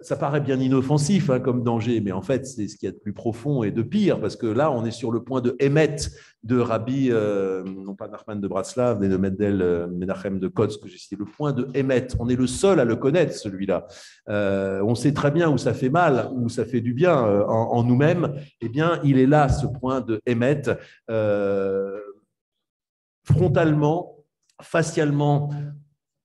Ça paraît bien inoffensif comme danger, mais en fait, c'est ce qu'il y a de plus profond et de pire, parce que là, on est sur le point de émettre de Rabbi, non pas Nachman de Bratslav, mais de Mendel Menachem de Kotz, que j'ai cité, le point de émettre. On est le seul à le connaître, celui-là. On sait très bien où ça fait mal, où ça fait du bien en nous-mêmes. Eh bien, il est là, ce point de émettre frontalement, facialement,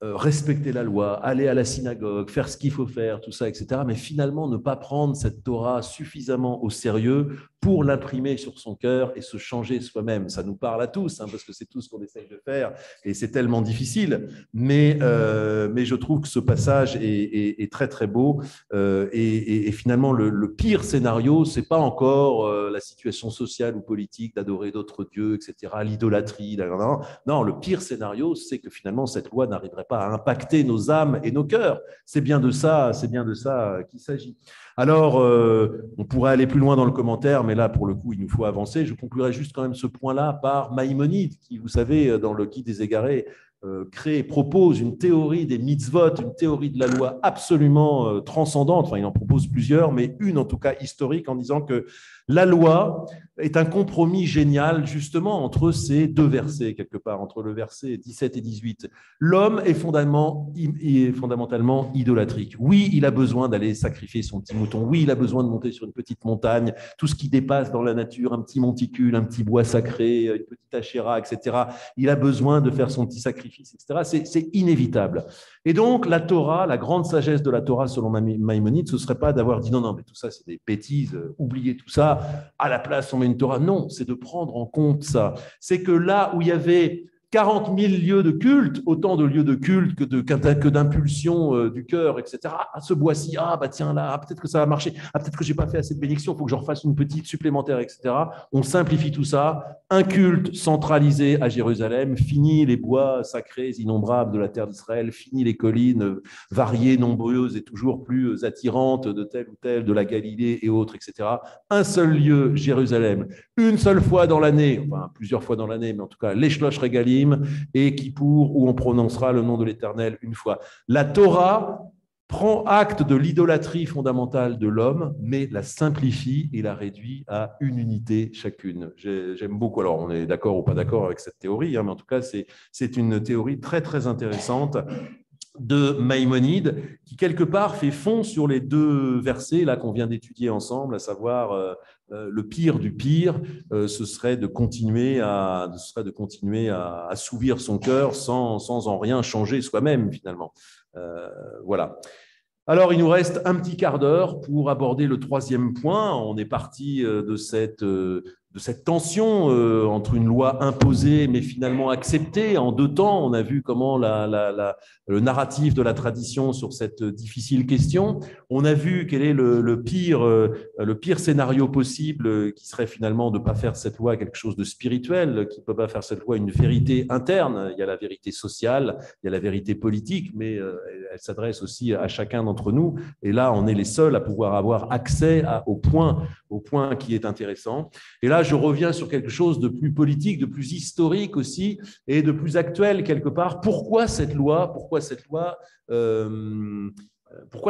respecter la loi, aller à la synagogue, faire ce qu'il faut faire, tout ça, etc. Mais finalement, ne pas prendre cette Torah suffisamment au sérieux pour l'imprimer sur son cœur et se changer soi-même. Ça nous parle à tous, parce que c'est tout ce qu'on essaye de faire et c'est tellement difficile. Mais je trouve que ce passage est très, très beau. Et finalement, le pire scénario, ce n'est pas encore la situation sociale ou politique d'adorer d'autres dieux, etc., l'idolâtrie. Non, le pire scénario, c'est que finalement, cette loi n'arriverait pas à impacter nos âmes et nos cœurs. C'est bien de ça qu'il s'agit. Alors, on pourrait aller plus loin dans le commentaire, mais là, pour le coup, il nous faut avancer. Je conclurai juste quand même ce point-là par Maïmonide, qui, vous savez, dans le Guide des égarés, propose une théorie des mitzvot, une théorie de la loi absolument transcendante. Enfin, il en propose plusieurs, mais une en tout cas historique, en disant que la loi est un compromis génial justement entre ces deux versets, quelque part, entre le verset 17 et 18. L'homme est fondamentalement idolâtrique. Oui, il a besoin d'aller sacrifier son petit mouton. Oui, il a besoin de monter sur une petite montagne. Tout ce qui dépasse dans la nature, un petit monticule, un petit bois sacré, une petite achéra, etc. Il a besoin de faire son petit sacrifice, etc. C'est inévitable. Et donc, la Torah, la grande sagesse de la Torah, selon Maïmonide, ce ne serait pas d'avoir dit non, mais tout ça, c'est des bêtises, oubliez tout ça, à la place, on met une Torah. Non, c'est de prendre en compte ça. C'est que là où il y avait 40 000 lieux de culte, autant de lieux de culte que d'impulsion du cœur, etc. Ah, ce bois-ci, tiens là, peut-être que ça va marcher, peut-être que je n'ai pas fait assez de bénédiction, il faut que j'en refasse une petite supplémentaire, etc. On simplifie tout ça, un culte centralisé à Jérusalem, fini les bois sacrés innombrables de la terre d'Israël, fini les collines variées, nombreuses et toujours plus attirantes de telle ou telle, de la Galilée et autres, etc. Un seul lieu, Jérusalem, une seule fois dans l'année, enfin plusieurs fois dans l'année, mais en tout cas, les Shlosh Regalim, et Kippour, où on prononcera le nom de l'Éternel une fois. La Torah prend acte de l'idolâtrie fondamentale de l'homme, mais la simplifie et la réduit à une unité chacune. J'aime beaucoup, alors on est d'accord ou pas d'accord avec cette théorie, mais en tout cas, c'est une théorie très, très intéressante de Maïmonide, qui quelque part fait fond sur les deux versets là qu'on vient d'étudier ensemble, à savoir le pire du pire, ce serait de continuer à assouvir son cœur sans en rien changer soi-même finalement. Voilà. Alors, il nous reste un petit quart d'heure pour aborder le troisième point. On est parti de cette tension entre une loi imposée mais finalement acceptée en deux temps. On a vu comment le narratif de la tradition sur cette difficile question. On a vu quel est le pire scénario possible qui serait finalement de ne pas faire cette loi quelque chose de spirituel, qui ne peut pas faire cette loi une vérité interne. Il y a la vérité sociale, il y a la vérité politique, mais elle s'adresse aussi à chacun d'entre nous. Et là, on est les seuls à pouvoir avoir accès au point qui est intéressant. Et là, je reviens sur quelque chose de plus politique, de plus historique aussi, et de plus actuel quelque part. Pourquoi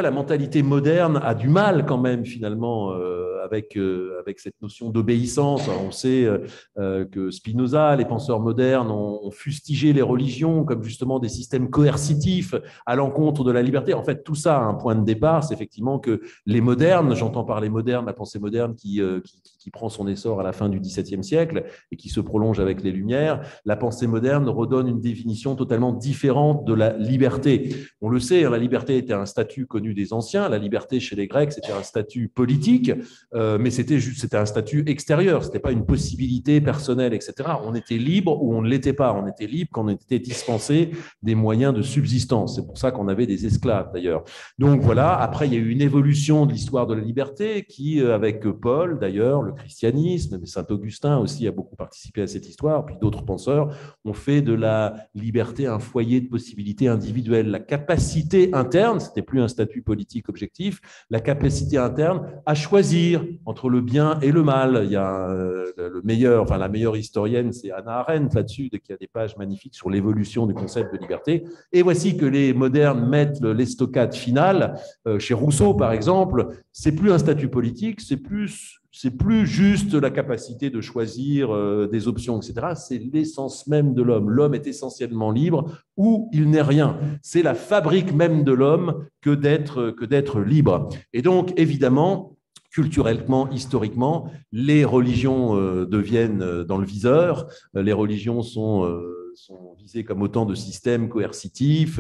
la mentalité moderne a du mal quand même finalement avec cette notion d'obéissance. On sait que Spinoza, les penseurs modernes ont fustigé les religions comme justement des systèmes coercitifs à l'encontre de la liberté. En fait, tout ça a un point de départ, c'est effectivement que les modernes, j'entends par les modernes, la pensée moderne qui prend son essor à la fin du XVIIe siècle et qui se prolonge avec les Lumières, la pensée moderne redonne une définition totalement différente de la liberté. On le sait, la liberté était un statut statut connu des anciens. La liberté chez les Grecs, c'était un statut politique, mais c'était un statut extérieur. C'était pas une possibilité personnelle, etc. On était libre ou on ne l'était pas. On était libre quand on était dispensé des moyens de subsistance. C'est pour ça qu'on avait des esclaves, d'ailleurs. Donc voilà. Après, il y a eu une évolution de l'histoire de la liberté qui, avec Paul, d'ailleurs, le christianisme, mais Saint-Augustin aussi a beaucoup participé à cette histoire, puis d'autres penseurs, ont fait de la liberté un foyer de possibilités individuelles. La capacité interne, c'était plus un statut politique objectif, la capacité interne à choisir entre le bien et le mal. Il y a la meilleure historienne, c'est Hannah Arendt là-dessus, qui a des pages magnifiques sur l'évolution du concept de liberté. Et voici que les modernes mettent l'estocade finale. Chez Rousseau, par exemple, c'est plus un statut politique, c'est plus juste la capacité de choisir des options, etc. C'est l'essence même de l'homme. L'homme est essentiellement libre ou il n'est rien. C'est la fabrique même de l'homme que d'être libre. Et donc, évidemment, culturellement, historiquement, les religions deviennent dans le viseur. Les religions sont visées comme autant de systèmes coercitifs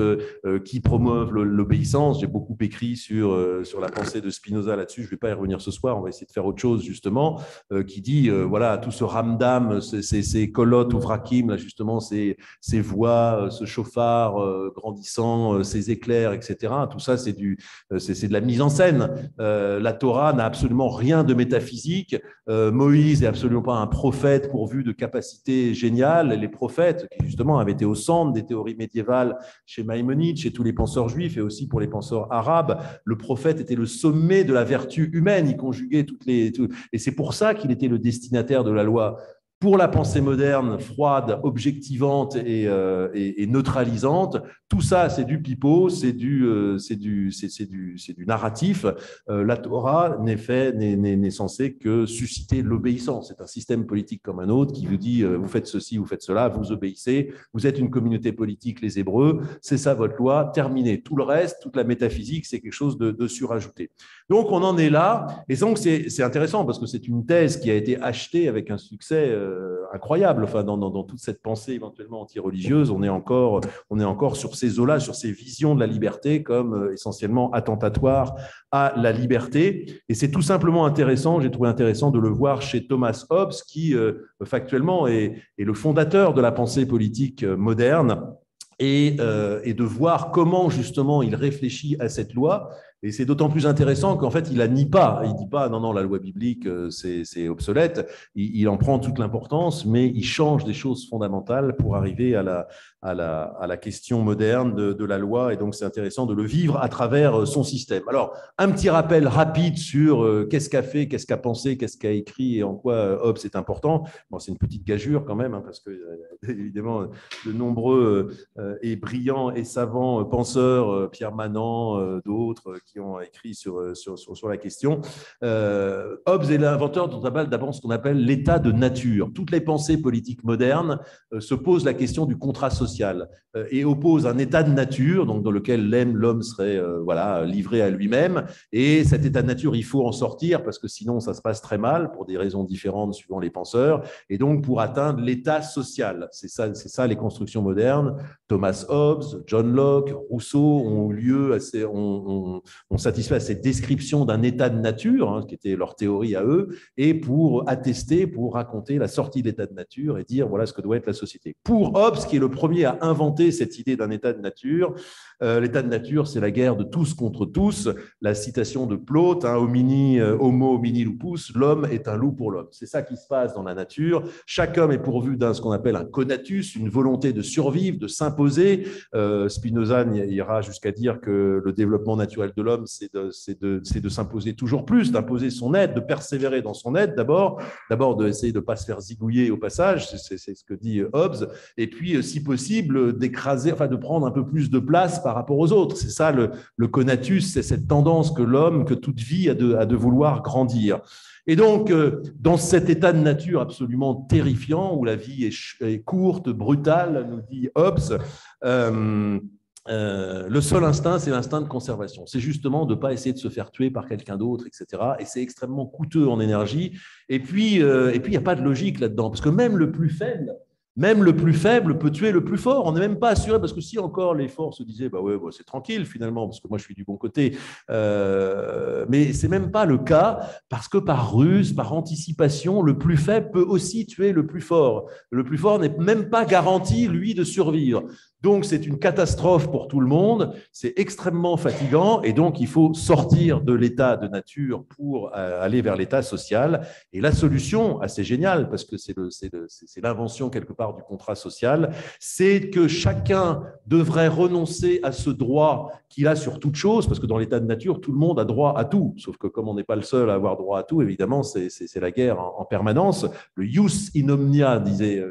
qui promeuvent l'obéissance. J'ai beaucoup écrit sur la pensée de Spinoza là-dessus. Je ne vais pas y revenir ce soir. On va essayer de faire autre chose, justement, qui dit, voilà, tout ce ramdam, ces colottes ou vrakim, là, justement, ces voix, ce chauffard grandissant, ces éclairs, etc. Tout ça, c'est de la mise en scène. La Torah n'a absolument rien de métaphysique. Moïse n'est absolument pas un prophète pourvu de capacités géniales. Les prophètes, qui justement avaient été au centre des théories médiévales chez Maïmonide, chez tous les penseurs juifs et aussi pour les penseurs arabes, le prophète était le sommet de la vertu humaine. Il conjuguait et c'est pour ça qu'il était le destinataire de la loi. Pour la pensée moderne, froide, objectivante et neutralisante, tout ça, c'est du pipeau, c'est du narratif. La Torah n'est censée que susciter l'obéissance. C'est un système politique comme un autre qui vous dit vous faites ceci, vous faites cela, vous obéissez, vous êtes une communauté politique, les Hébreux, c'est ça votre loi, terminé. Tout le reste, toute la métaphysique, c'est quelque chose de surajouté. Donc, on en est là. Et donc, c'est intéressant parce que c'est une thèse qui a été achetée avec un succès incroyable. Enfin, dans toute cette pensée éventuellement anti-religieuse, on est encore sur ces eaux-là, sur ces visions de la liberté comme essentiellement attentatoires à la liberté. Et c'est tout simplement intéressant, j'ai trouvé intéressant de le voir chez Thomas Hobbes, qui factuellement est le fondateur de la pensée politique moderne. Et de voir comment justement il réfléchit à cette loi. Et c'est d'autant plus intéressant qu'en fait, il la nie pas. Il ne dit pas, non, la loi biblique, c'est obsolète. Il en prend toute l'importance, mais il change des choses fondamentales pour arriver à la question moderne de la loi. Et donc, c'est intéressant de le vivre à travers son système. Alors, un petit rappel rapide sur qu'est-ce qu'a fait, qu'est-ce qu'a pensé, qu'est-ce qu'a écrit et en quoi Hobbes est important. Bon, c'est une petite gageure quand même, hein, parce que, évidemment, de nombreux et brillants et savants penseurs, Pierre Manant, d'autres, qui ont écrit sur la question. Hobbes est l'inventeur d'abord ce qu'on appelle l'état de nature. Toutes les pensées politiques modernes se posent la question du contrat social et opposent un état de nature, donc dans lequel l'homme serait livré à lui-même. Et cet état de nature, il faut en sortir parce que sinon, ça se passe très mal pour des raisons différentes suivant les penseurs. Et donc, pour atteindre l'état social, c'est ça les constructions modernes. Thomas Hobbes, John Locke, Rousseau ont satisfait à cette description d'un état de nature, hein, qui était leur théorie à eux, et pour attester, pour raconter la sortie de l'état de nature et dire voilà ce que doit être la société. Pour Hobbes, qui est le premier à inventer cette idée d'un état de nature, l'état de nature, c'est la guerre de tous contre tous. La citation de Plaute, hein, homo homini lupus, l'homme est un loup pour l'homme. C'est ça qui se passe dans la nature. Chaque homme est pourvu d'un ce qu'on appelle un conatus, une volonté de survivre, de s'imposer. Spinoza ira jusqu'à dire que le développement naturel de l'homme, c'est de s'imposer toujours plus, d'imposer son aide, de persévérer dans son aide d'abord d'essayer de ne pas se faire zigouiller au passage, c'est ce que dit Hobbes, et puis, si possible, d'écraser, enfin de prendre un peu plus de place par rapport aux autres. C'est ça le conatus, c'est cette tendance que l'homme, que toute vie a de vouloir grandir. Et donc, dans cet état de nature absolument terrifiant, où la vie est courte, brutale, nous dit Hobbes, le seul instinct, c'est l'instinct de conservation. C'est justement de ne pas essayer de se faire tuer par quelqu'un d'autre, etc. Et c'est extrêmement coûteux en énergie. Et puis, il n'y a pas de logique là-dedans, parce que même le plus faible, Même le plus faible peut tuer le plus fort. On n'est même pas assuré, parce que si encore les forts se disaient, bah ouais, bah c'est tranquille finalement, parce que moi je suis du bon côté. Mais ce n'est même pas le cas, parce que par ruse, par anticipation, le plus faible peut aussi tuer le plus fort. Le plus fort n'est même pas garanti, lui, de survivre. Donc, c'est une catastrophe pour tout le monde, c'est extrêmement fatigant, et donc il faut sortir de l'état de nature pour aller vers l'état social. Et la solution, assez géniale, parce que c'est l'invention quelque part du contrat social, c'est que chacun devrait renoncer à ce droit qu'il a sur toute chose, parce que dans l'état de nature, tout le monde a droit à tout, sauf que comme on n'est pas le seul à avoir droit à tout, évidemment, c'est la guerre en permanence. Le jus in omnia, disait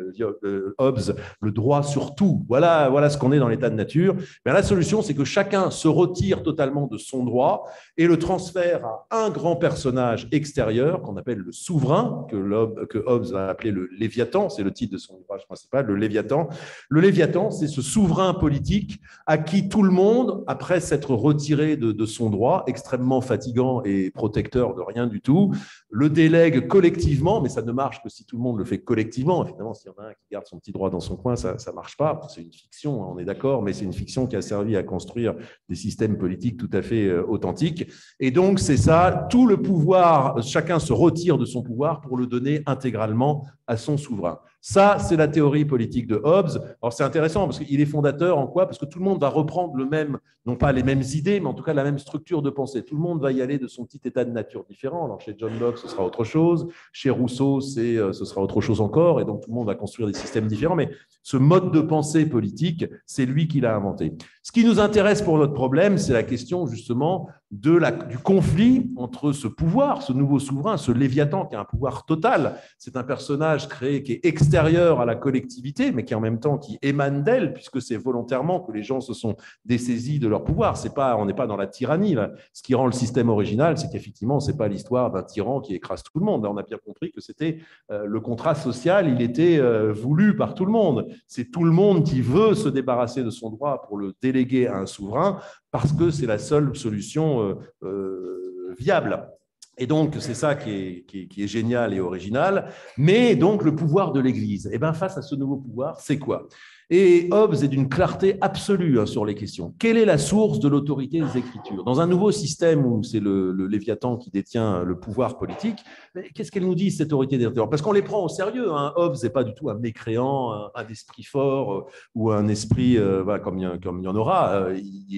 Hobbes, le droit sur tout. Voilà ce qu'on est dans l'état de nature. Mais la solution, c'est que chacun se retire totalement de son droit et le transfère à un grand personnage extérieur qu'on appelle le souverain, que Hobbes a appelé le Léviathan, c'est le titre de son ouvrage principal, le Léviathan. Le Léviathan, c'est ce souverain politique à qui tout le monde, après s'être retiré de son droit, extrêmement fatigant et protecteur de rien du tout, le délègue collectivement, mais ça ne marche que si tout le monde le fait collectivement. Finalement, s'il y en a un qui garde son petit droit dans son coin, ça ne marche pas. C'est une fiction, on est d'accord, mais c'est une fiction qui a servi à construire des systèmes politiques tout à fait authentiques. Et donc, c'est ça, tout le pouvoir, chacun se retire de son pouvoir pour le donner intégralement à son souverain. Ça, c'est la théorie politique de Hobbes. Alors, c'est intéressant parce qu'il est fondateur en quoi? Parce que tout le monde va reprendre le même, non pas les mêmes idées, mais en tout cas la même structure de pensée. Tout le monde va y aller de son petit état de nature différent. Alors, chez John Locke, ce sera autre chose. Chez Rousseau, ce sera autre chose encore. Et donc, tout le monde va construire des systèmes différents. Mais ce mode de pensée politique, c'est lui qui l'a inventé. Ce qui nous intéresse pour notre problème, c'est la question justement du conflit entre ce pouvoir, ce nouveau souverain, ce Léviathan qui a un pouvoir total. C'est un personnage créé qui est extérieur à la collectivité, mais qui en même temps qui émane d'elle, puisque c'est volontairement que les gens se sont dessaisis de leur pouvoir. On n'est pas dans la tyrannie, là. Ce qui rend le système original, c'est qu'effectivement, ce n'est pas l'histoire d'un tyran qui écrase tout le monde. On a bien compris que c'était le contrat social, il était voulu par tout le monde. C'est tout le monde qui veut se débarrasser de son droit pour le déléguer à un souverain, parce que c'est la seule solution viable. Et donc, c'est ça qui est génial et original. Mais donc, le pouvoir de l'Église, eh bien, face à ce nouveau pouvoir, c'est quoi? Et Hobbes est d'une clarté absolue sur les questions. Quelle est la source de l'autorité des Écritures? Dans un nouveau système où c'est le Léviathan qui détient le pouvoir politique, qu'est-ce qu'elle nous dit, cette autorité des Écritures? Parce qu'on les prend au sérieux. Hein. Hobbes n'est pas du tout un mécréant, un esprit fort ou un esprit comme il y en aura.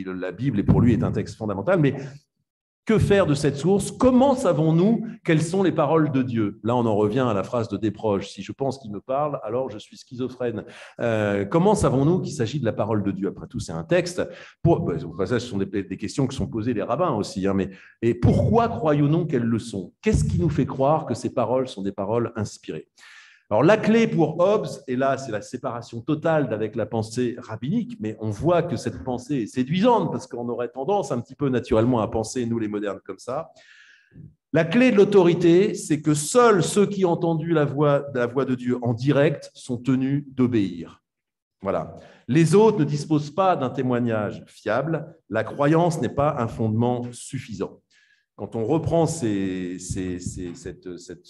La Bible, pour lui, est un texte fondamental. Mais que faire de cette source? Comment savons-nous quelles sont les paroles de Dieu? Là, on en revient à la phrase de Desproges. Si je pense qu'il me parle, alors je suis schizophrène. Comment savons-nous qu'il s'agit de la parole de Dieu? Après tout, c'est un texte. Au passage, ce sont des questions qui sont posées les rabbins aussi. Hein, et pourquoi croyons-nous qu'elles le sont? Qu'est-ce qui nous fait croire que ces paroles sont des paroles inspirées? Alors, la clé pour Hobbes, et là, c'est la séparation totale d'avec la pensée rabbinique, mais on voit que cette pensée est séduisante parce qu'on aurait tendance un petit peu naturellement à penser, nous les modernes, comme ça. La clé de l'autorité, c'est que seuls ceux qui ont entendu la voix de Dieu en direct sont tenus d'obéir. Voilà. Les autres ne disposent pas d'un témoignage fiable. La croyance n'est pas un fondement suffisant. Quand on reprend ce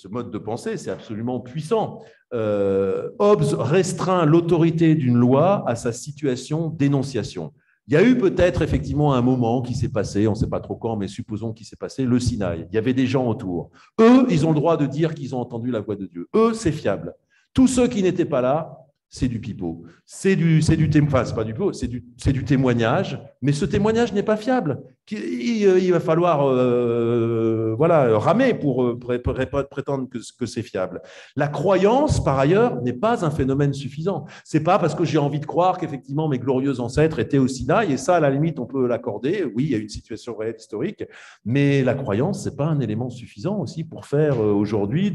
mode de pensée, c'est absolument puissant. Hobbes restreint l'autorité d'une loi à sa situation d'énonciation. Il y a eu peut-être effectivement un moment qui s'est passé, on ne sait pas trop quand, mais supposons qu'il s'est passé, le Sinaï. Il y avait des gens autour. Eux, ils ont le droit de dire qu'ils ont entendu la voix de Dieu. Eux, c'est fiable. Tous ceux qui n'étaient pas là, c'est du pipeau. C'est pas du pipeau, c'est du témoignage, mais ce témoignage n'est pas fiable. Il va falloir ramer pour prétendre que c'est fiable. La croyance, par ailleurs, n'est pas un phénomène suffisant. C'est pas parce que j'ai envie de croire qu'effectivement mes glorieux ancêtres étaient au Sinaï, et ça, à la limite, on peut l'accorder. Oui, il y a une situation réelle historique, mais la croyance, c'est pas un élément suffisant aussi pour faire aujourd'hui,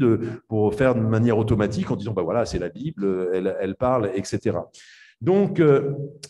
pour faire de manière automatique en disant, voilà, c'est la Bible, elle parle, etc. Donc,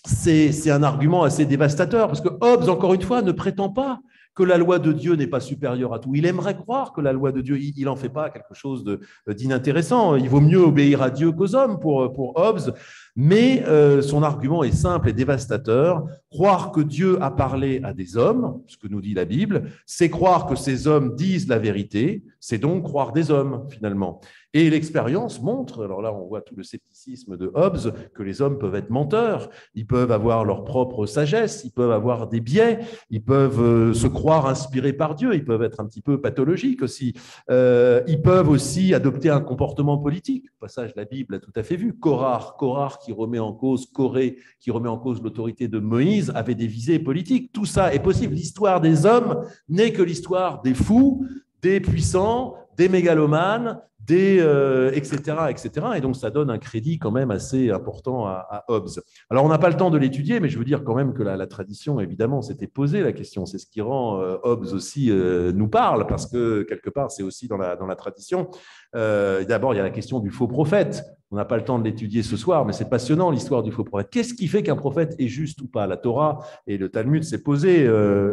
c'est un argument assez dévastateur, parce que Hobbes, encore une fois, ne prétend pas que la loi de Dieu n'est pas supérieure à tout. Il aimerait croire que la loi de Dieu, il n'en fait pas quelque chose d'inintéressant. Il vaut mieux obéir à Dieu qu'aux hommes pour Hobbes, mais son argument est simple et dévastateur. Croire que Dieu a parlé à des hommes, ce que nous dit la Bible, c'est croire que ces hommes disent la vérité, c'est donc croire des hommes, finalement. Et l'expérience montre, alors là on voit tout le scepticisme de Hobbes, que les hommes peuvent être menteurs, ils peuvent avoir leur propre sagesse, ils peuvent avoir des biais, ils peuvent se croire inspirés par Dieu, ils peuvent être un petit peu pathologiques aussi, ils peuvent aussi adopter un comportement politique. Au passage, la Bible a tout à fait vu. Korah qui remet en cause, Corée qui remet en cause l'autorité de Moïse, avait des visées politiques. Tout ça est possible. L'histoire des hommes n'est que l'histoire des fous, des puissants, des mégalomanes, etc., etc. Et donc, ça donne un crédit quand même assez important à Hobbes. Alors, on n'a pas le temps de l'étudier, mais je veux dire quand même que la tradition, évidemment, s'était posée la question. C'est ce qui rend Hobbes aussi nous parle, parce que quelque part, c'est aussi dans la tradition. D'abord, il y a la question du faux prophète. On n'a pas le temps de l'étudier ce soir, mais c'est passionnant, l'histoire du faux prophète. Qu'est-ce qui fait qu'un prophète est juste ou pas? La Torah et le Talmud s'est posé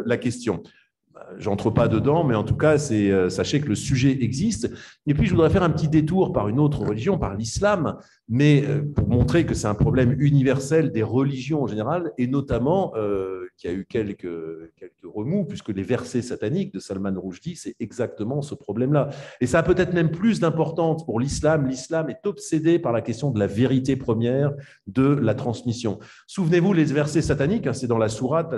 la question. J'entre pas dedans, mais en tout cas, sachez que le sujet existe. Et puis, je voudrais faire un petit détour par une autre religion, par l'islam, mais pour montrer que c'est un problème universel des religions en général, et notamment qu'il y a eu quelques remous, puisque les versets sataniques de Salman Rushdie, c'est exactement ce problème-là. Et ça a peut-être même plus d'importance pour l'islam. L'islam est obsédé par la question de la vérité première de la transmission. Souvenez-vous, les versets sataniques, hein, c'est dans la sourate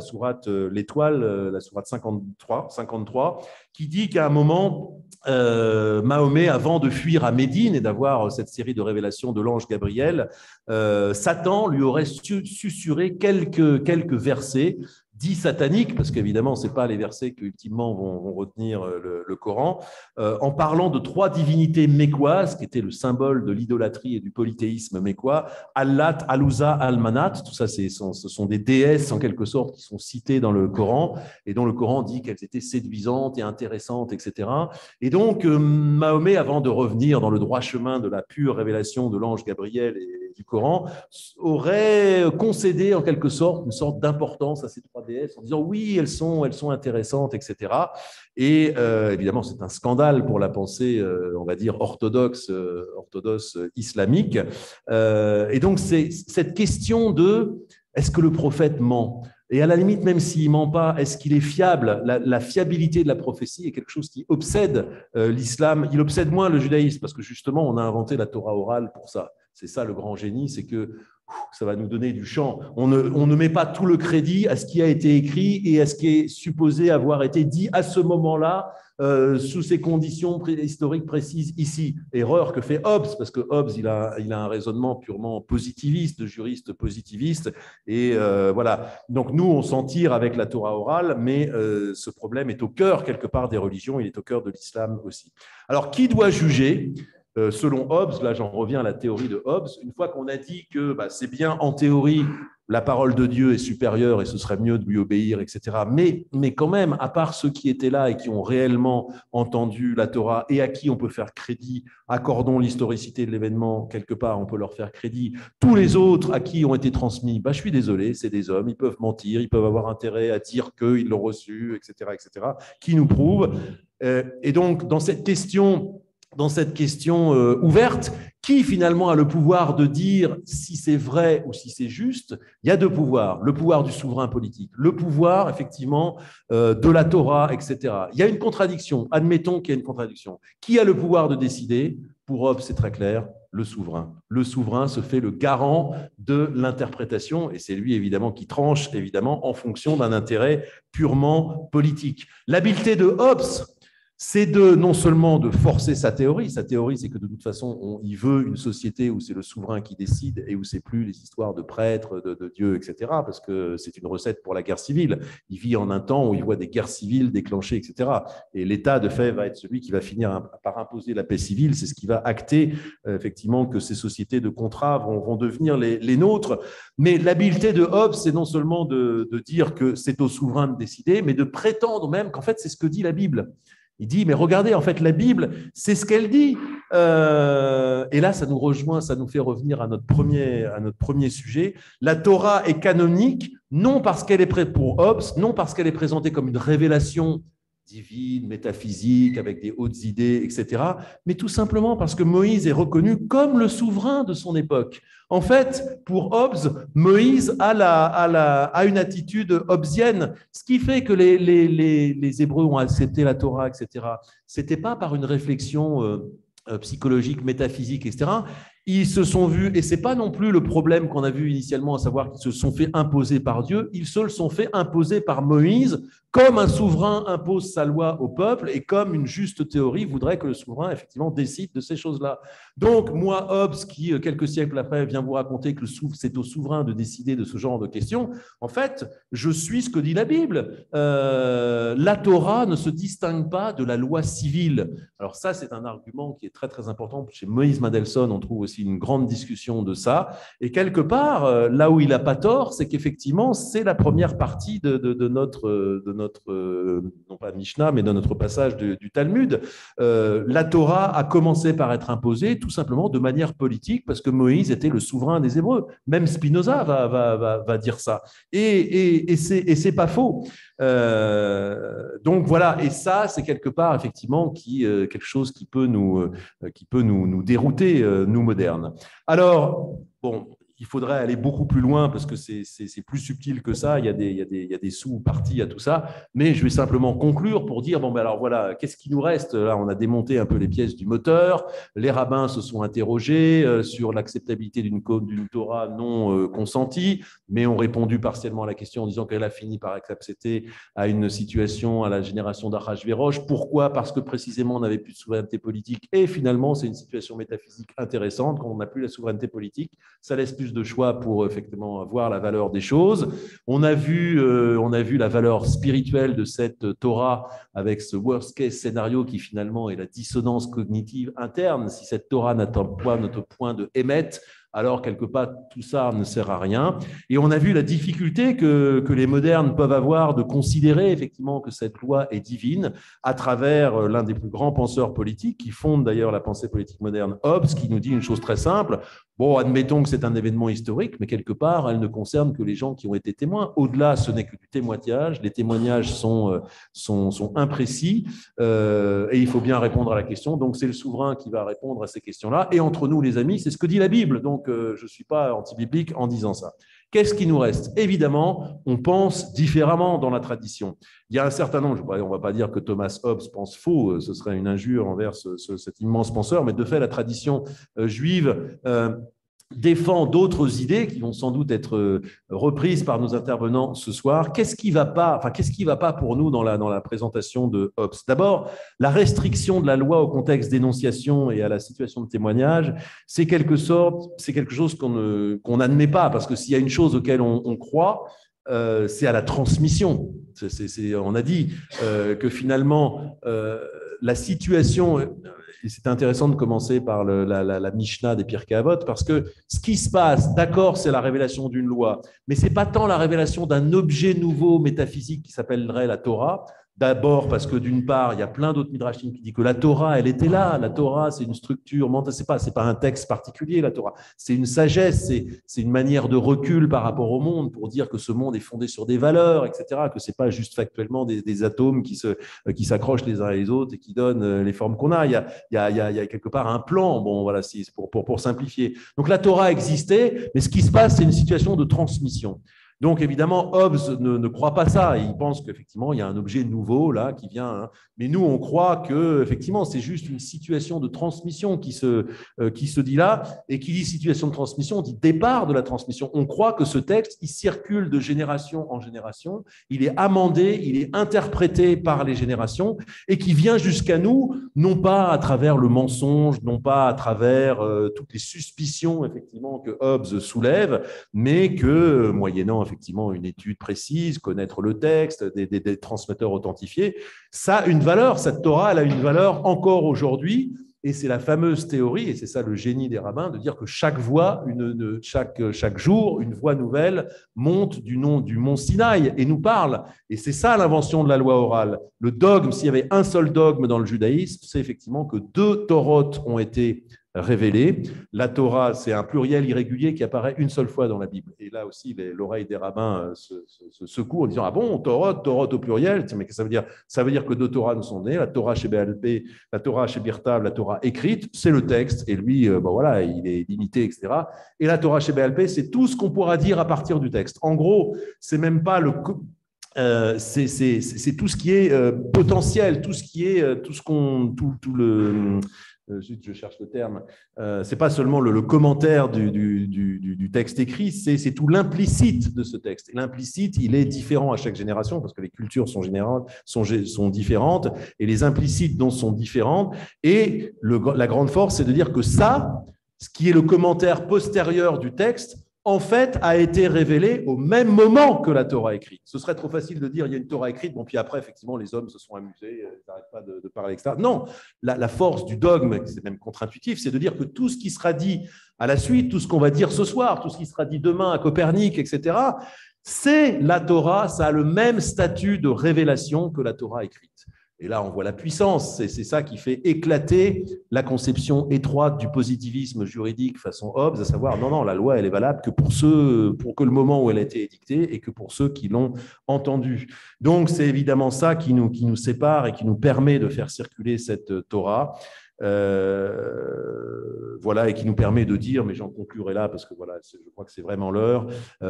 l'étoile, la sourate 53, qui dit qu'à un moment, Mahomet, avant de fuir à Médine et d'avoir cette série de révélations de l'ange Gabriel, Satan lui aurait susurré quelques versets dits sataniques, parce qu'évidemment, ce n'est pas les versets qui ultimement vont retenir le Coran, en parlant de 3 divinités mécoises, qui étaient le symbole de l'idolâtrie et du polythéisme mécois, Allat, Al-Uzza, Al-Manat, tout ça, ce sont des déesses en quelque sorte qui sont citées dans le Coran, et dont le Coran dit qu'elles étaient séduisantes et intéressantes, etc. Et donc, Mahomet, avant de revenir dans le droit chemin de la pure révélation de l'ange Gabriel et du Coran, aurait concédé en quelque sorte une sorte d'importance à ces 3 déesses en disant oui, elles sont intéressantes, etc. Et évidemment, c'est un scandale pour la pensée, on va dire, orthodoxe islamique. Et donc, c'est cette question de est-ce que le prophète ment? Et à la limite, même s'il ne ment pas, est-ce qu'il est fiable? La fiabilité de la prophétie est quelque chose qui obsède l'islam. Il obsède moins le judaïsme, parce que justement, on a inventé la Torah orale pour ça. C'est ça le grand génie, c'est que ça va nous donner du champ. On ne met pas tout le crédit à ce qui a été écrit et à ce qui est supposé avoir été dit à ce moment-là, sous ces conditions historiques précises ici. Erreur que fait Hobbes, parce que Hobbes, il a un raisonnement purement positiviste, de juriste positiviste. Et voilà. Donc nous, on s'en tire avec la Torah orale, mais ce problème est au cœur, quelque part, des religions. Il est au cœur de l'islam aussi. Alors, qui doit juger? Selon Hobbes, là j'en reviens à la théorie de Hobbes, une fois qu'on a dit que c'est bien en théorie, la parole de Dieu est supérieure et ce serait mieux de lui obéir, etc. Mais quand même, à part ceux qui étaient là et qui ont réellement entendu la Torah et à qui on peut faire crédit, accordons l'historicité de l'événement, quelque part on peut leur faire crédit, tous les autres à qui ont été transmis, je suis désolé, c'est des hommes, ils peuvent mentir, ils peuvent avoir intérêt à dire qu'ils l'ont reçu, etc., etc., qui nous prouve. Et donc, dans cette question ouverte, qui finalement a le pouvoir de dire si c'est vrai ou si c'est juste? Il y a 2 pouvoirs, le pouvoir du souverain politique, le pouvoir effectivement de la Torah, etc. Il y a une contradiction, admettons qu'il y a une contradiction. Qui a le pouvoir de décider? Pour Hobbes, c'est très clair, le souverain. Le souverain se fait le garant de l'interprétation et c'est lui évidemment qui tranche évidemment en fonction d'un intérêt purement politique. L'habileté de Hobbes, c'est non seulement de forcer sa théorie, c'est que de toute façon, il veut une société où c'est le souverain qui décide et où c'est plus les histoires de prêtres, de Dieu, etc., parce que c'est une recette pour la guerre civile. Il vit en un temps où il voit des guerres civiles déclenchées, etc. Et l'État, de fait, va être celui qui va finir par imposer la paix civile. C'est ce qui va acter, effectivement, que ces sociétés de contrat vont devenir les nôtres. Mais l'habileté de Hobbes, c'est non seulement de dire que c'est au souverain de décider, mais de prétendre même qu'en fait, c'est ce que dit la Bible. Il dit, mais regardez, en fait, la Bible, c'est ce qu'elle dit. Et là, ça nous rejoint, ça nous fait revenir à notre premier sujet. La Torah est canonique, non parce qu'elle est pour Hobbes, non parce qu'elle est présentée comme une révélation divine, métaphysique, avec des hautes idées, etc., mais tout simplement parce que Moïse est reconnu comme le souverain de son époque. En fait, pour Hobbes, Moïse a une attitude hobbesienne, ce qui fait que les Hébreux ont accepté la Torah, etc. Ce n'était pas par une réflexion psychologique, métaphysique, etc. Ils se sont vus, et ce n'est pas non plus le problème qu'on a vu initialement, à savoir qu'ils se sont fait imposer par Dieu, ils se le sont fait imposer par Moïse, comme un souverain impose sa loi au peuple, et comme une juste théorie voudrait que le souverain, effectivement, décide de ces choses-là. Donc, moi, Hobbes, qui, quelques siècles après, vient vous raconter que c'est au souverain de décider de ce genre de questions, en fait, je suis ce que dit la Bible. La Torah ne se distingue pas de la loi civile. Alors ça, c'est un argument qui est très, très important. Chez Moïse Mendelssohn, on trouve aussi une grande discussion de ça. Et quelque part, là où il n'a pas tort, c'est qu'effectivement, c'est la première partie de notre non pas Mishnah, mais de notre passage du Talmud. La Torah a commencé par être imposée tout simplement de manière politique, parce que Moïse était le souverain des Hébreux. Même Spinoza va dire ça. Et c'est pas faux. Donc voilà, et ça, c'est quelque part, effectivement, quelque chose qui peut nous dérouter, nous modernes. Alors, bon, il faudrait aller beaucoup plus loin parce que c'est plus subtil que ça. Il y a des sous-parties à tout ça. Mais je vais simplement conclure pour dire, bon, ben alors voilà, qu'est-ce qui nous reste? Là, on a démonté un peu les pièces du moteur. Les rabbins se sont interrogés sur l'acceptabilité d'une Torah non consentie, mais ont répondu partiellement à la question en disant qu'elle a fini par accepter à une situation, à la génération d'Achashvérosh. Pourquoi? Parce que précisément, on n'avait plus de souveraineté politique. Et finalement, c'est une situation métaphysique intéressante. Quand on n'a plus la souveraineté politique, ça laisse plus de choix pour effectivement voir la valeur des choses. On a vu la valeur spirituelle de cette Torah avec ce worst case scénario qui finalement est la dissonance cognitive interne. Si cette Torah n'atteint pas notre point de émettre, alors quelque part, tout ça ne sert à rien. Et on a vu la difficulté que les modernes peuvent avoir de considérer effectivement que cette loi est divine à travers l'un des plus grands penseurs politiques qui fonde d'ailleurs la pensée politique moderne, Hobbes, qui nous dit une chose très simple. Bon, admettons que c'est un événement historique, mais quelque part, elle ne concerne que les gens qui ont été témoins. Au-delà, ce n'est que du témoignage. Les témoignages sont imprécis et il faut bien répondre à la question. Donc, c'est le souverain qui va répondre à ces questions-là. Et entre nous, les amis, c'est ce que dit la Bible. Donc, je ne suis pas anti-biblique en disant ça. Qu'est-ce qui nous reste? Évidemment, on pense différemment dans la tradition. Il y a un certain nombre, on ne va pas dire que Thomas Hobbes pense faux, ce serait une injure envers cet immense penseur, mais de fait, la tradition juive défend d'autres idées qui vont sans doute être reprises par nos intervenants ce soir. Qu'est-ce qui va pas pour nous dans la présentation de Hobbes? D'abord, la restriction de la loi au contexte d'énonciation et à la situation de témoignage, c'est quelque chose qu'on n'admet pas, parce que s'il y a une chose auquel on croit, c'est à la transmission. On a dit que finalement, la situation... Et c'est intéressant de commencer par la Mishnah des Pirkei Avot, parce que ce qui se passe, d'accord, c'est la révélation d'une loi, mais ce n'est pas tant la révélation d'un objet nouveau métaphysique qui s'appellerait la Torah. D'abord parce que d'une part, il y a plein d'autres midrashim qui disent que la Torah, elle était là. La Torah, c'est une structure mentale. C'est pas un texte particulier, la Torah. C'est une sagesse, c'est une manière de recul par rapport au monde pour dire que ce monde est fondé sur des valeurs, etc. Que c'est pas juste factuellement des atomes qui s'accrochent les uns à les autres et qui donnent les formes qu'on a. Il y a quelque part un plan. Bon, voilà, c'est pour simplifier. Donc la Torah existait, mais ce qui se passe, c'est une situation de transmission. Donc, évidemment, Hobbes ne croit pas ça. Il pense qu'effectivement, il y a un objet nouveau là qui vient. Hein. Mais nous, on croit que effectivement, c'est juste une situation de transmission qui se dit là. Et qui dit situation de transmission, dit départ de la transmission. On croit que ce texte, il circule de génération en génération. Il est amendé, il est interprété par les générations et qui vient jusqu'à nous, non pas à travers le mensonge, non pas à travers toutes les suspicions effectivement que Hobbes soulève, mais que moyennant effectivement une étude précise, connaître le texte, des transmetteurs authentifiés, ça a une valeur. Cette Torah, elle a une valeur encore aujourd'hui. Et c'est la fameuse théorie, et c'est ça le génie des rabbins, de dire que chaque voix, chaque jour, une voix nouvelle monte du nom du mont Sinaï et nous parle. Et c'est ça l'invention de la loi orale. Le dogme, s'il y avait un seul dogme dans le judaïsme, c'est effectivement que 2 Torotes ont été révélées. La Torah, c'est un pluriel irrégulier qui apparaît une seule fois dans la Bible. Et là aussi, l'oreille des rabbins se secoue en disant « Ah bon, Torah au pluriel ?» Mais qu'est-ce que ça veut dire? Ça veut dire que 2 Torahs nous sont nés, la Torah chez BLP, la Torah chez Birtav, la Torah écrite, c'est le texte, et lui, voilà, il est limité, etc. Et la Torah chez BLP, c'est tout ce qu'on pourra dire à partir du texte. En gros, c'est même pas le... c'est tout ce qui est potentiel, tout ce qui est tout le je cherche le terme. C'est pas seulement le commentaire du texte écrit, c'est tout l'implicite de ce texte. Et l'implicite, il est différent à chaque génération parce que les cultures sont différentes et les implicites donc sont différentes. Et la grande force, c'est de dire que ça, ce qui est le commentaire postérieur du texte, en fait, a été révélé au même moment que la Torah écrite. Ce serait trop facile de dire il y a une Torah écrite, bon, puis après, effectivement, les hommes se sont amusés, ils n'arrêtent pas de parler, etc. Non, la force du dogme, c'est même contre-intuitif, c'est de dire que tout ce qui sera dit à la suite, tout ce qu'on va dire ce soir, tout ce qui sera dit demain à Copernic, etc., c'est la Torah, ça a le même statut de révélation que la Torah écrite. Et là, on voit la puissance. C'est ça qui fait éclater la conception étroite du positivisme juridique façon Hobbes, à savoir, non, la loi, elle est valable que pour que le moment où elle a été édictée et que pour ceux qui l'ont entendue. Donc, c'est évidemment ça qui nous sépare et qui nous permet de faire circuler cette Torah. Voilà, et qui nous permet de dire, mais j'en conclurai là parce que voilà, je crois que c'est vraiment l'heure.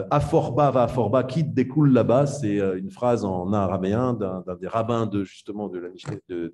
Aforba va aforba, quitte découle là-bas. C'est une phrase en araméen d'un des rabbins de la Mishneh du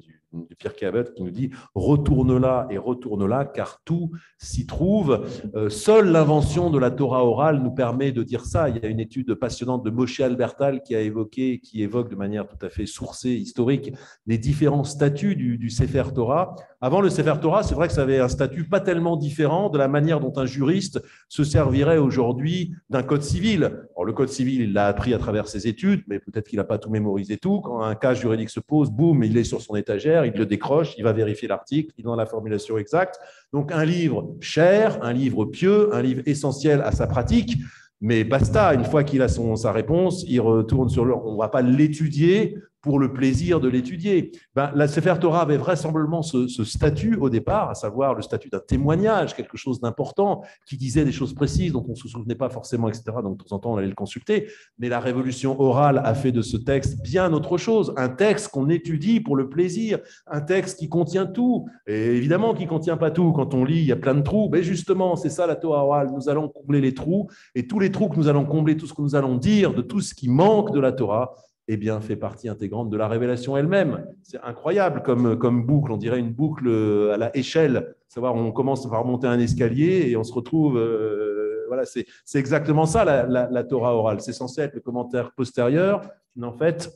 Pirkei Avot qui nous dit retourne là et retourne là, car tout s'y trouve. Seule l'invention de la Torah orale nous permet de dire ça. Il y a une étude passionnante de Moshe Albertal qui évoque de manière tout à fait sourcée, historique, les différents statuts du Sefer Torah. Avant le Sefer Torah, c'est vrai que ça avait un statut pas tellement différent de la manière dont un juriste se servirait aujourd'hui d'un code civil. Alors, le code civil, il l'a appris à travers ses études, mais peut-être qu'il n'a pas tout mémorisé tout. Quand un cas juridique se pose, boum, il est sur son étagère, il le décroche, il va vérifier l'article, il donne la formulation exacte. Donc, un livre cher, un livre pieux, un livre essentiel à sa pratique, mais basta, une fois qu'il a sa réponse, il retourne on ne va pas l'étudier pour le plaisir de l'étudier. La Sefer Torah avait vraisemblablement ce statut au départ, à savoir le statut d'un témoignage, quelque chose d'important, qui disait des choses précises dont on ne se souvenait pas forcément, etc. Donc, de temps en temps, on allait le consulter. Mais la révolution orale a fait de ce texte bien autre chose. Un texte qu'on étudie pour le plaisir, un texte qui contient tout. Et évidemment qu'il ne contient pas tout. Quand on lit, il y a plein de trous. Mais justement, c'est ça la Torah orale. Nous allons combler les trous. Et tous les trous que nous allons combler, tout ce que nous allons dire de tout ce qui manque de la Torah, eh bien, fait partie intégrante de la révélation elle-même. C'est incroyable comme boucle, on dirait une boucle à la échelle. Savoir, on commence par remonter un escalier et on se retrouve... voilà, c'est exactement ça, la Torah orale. C'est censé être le commentaire postérieur, mais en fait,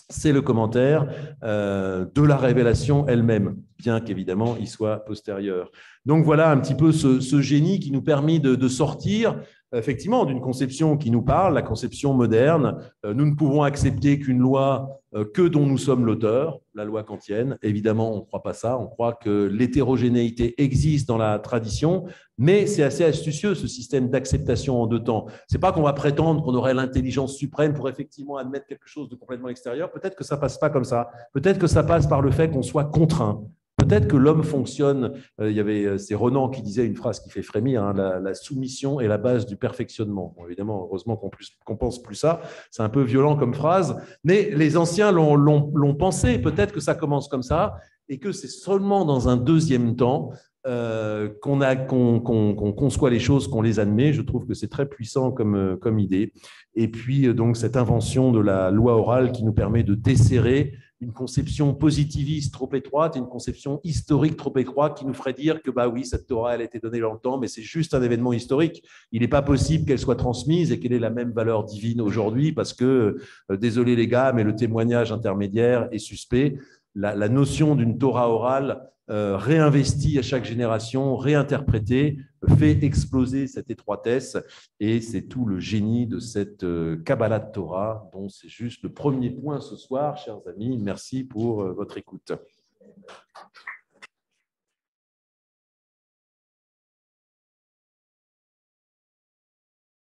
c'est le commentaire de la révélation elle-même, bien qu'évidemment, il soit postérieur. Donc voilà un petit peu ce génie qui nous permet de sortir effectivement d'une conception qui nous parle, la conception moderne. Nous ne pouvons accepter qu'une loi que dont nous sommes l'auteur, la loi kantienne. Évidemment, on ne croit pas ça. On croit que l'hétérogénéité existe dans la tradition, mais c'est assez astucieux ce système d'acceptation en 2 temps. C'est pas qu'on va prétendre qu'on aurait l'intelligence suprême pour effectivement admettre quelque chose de complètement extérieur. Peut-être que ça passe pas comme ça. Peut-être que ça passe par le fait qu'on soit contraint. Peut-être que l'homme fonctionne, c'est Renan qui disait une phrase qui fait frémir, hein, la soumission est la base du perfectionnement. Bon, évidemment, heureusement qu'on pense plus ça, c'est un peu violent comme phrase, mais les anciens l'ont pensé, peut-être que ça commence comme ça, et que c'est seulement dans un deuxième temps qu'on conçoit les choses, qu'on les admet. Je trouve que c'est très puissant comme idée. Et puis, donc, cette invention de la loi orale qui nous permet de desserrer une conception positiviste trop étroite et une conception historique trop étroite qui nous ferait dire que, bah oui, cette Torah, elle a été donnée dans le temps, mais c'est juste un événement historique. Il n'est pas possible qu'elle soit transmise et qu'elle ait la même valeur divine aujourd'hui parce que, désolé les gars, mais le témoignage intermédiaire est suspect. La notion d'une Torah orale réinvestie à chaque génération, réinterprétée, fait exploser cette étroitesse et c'est tout le génie de cette Kabbalat de Torah dont c'est juste le premier point ce soir, chers amis. Merci pour votre écoute.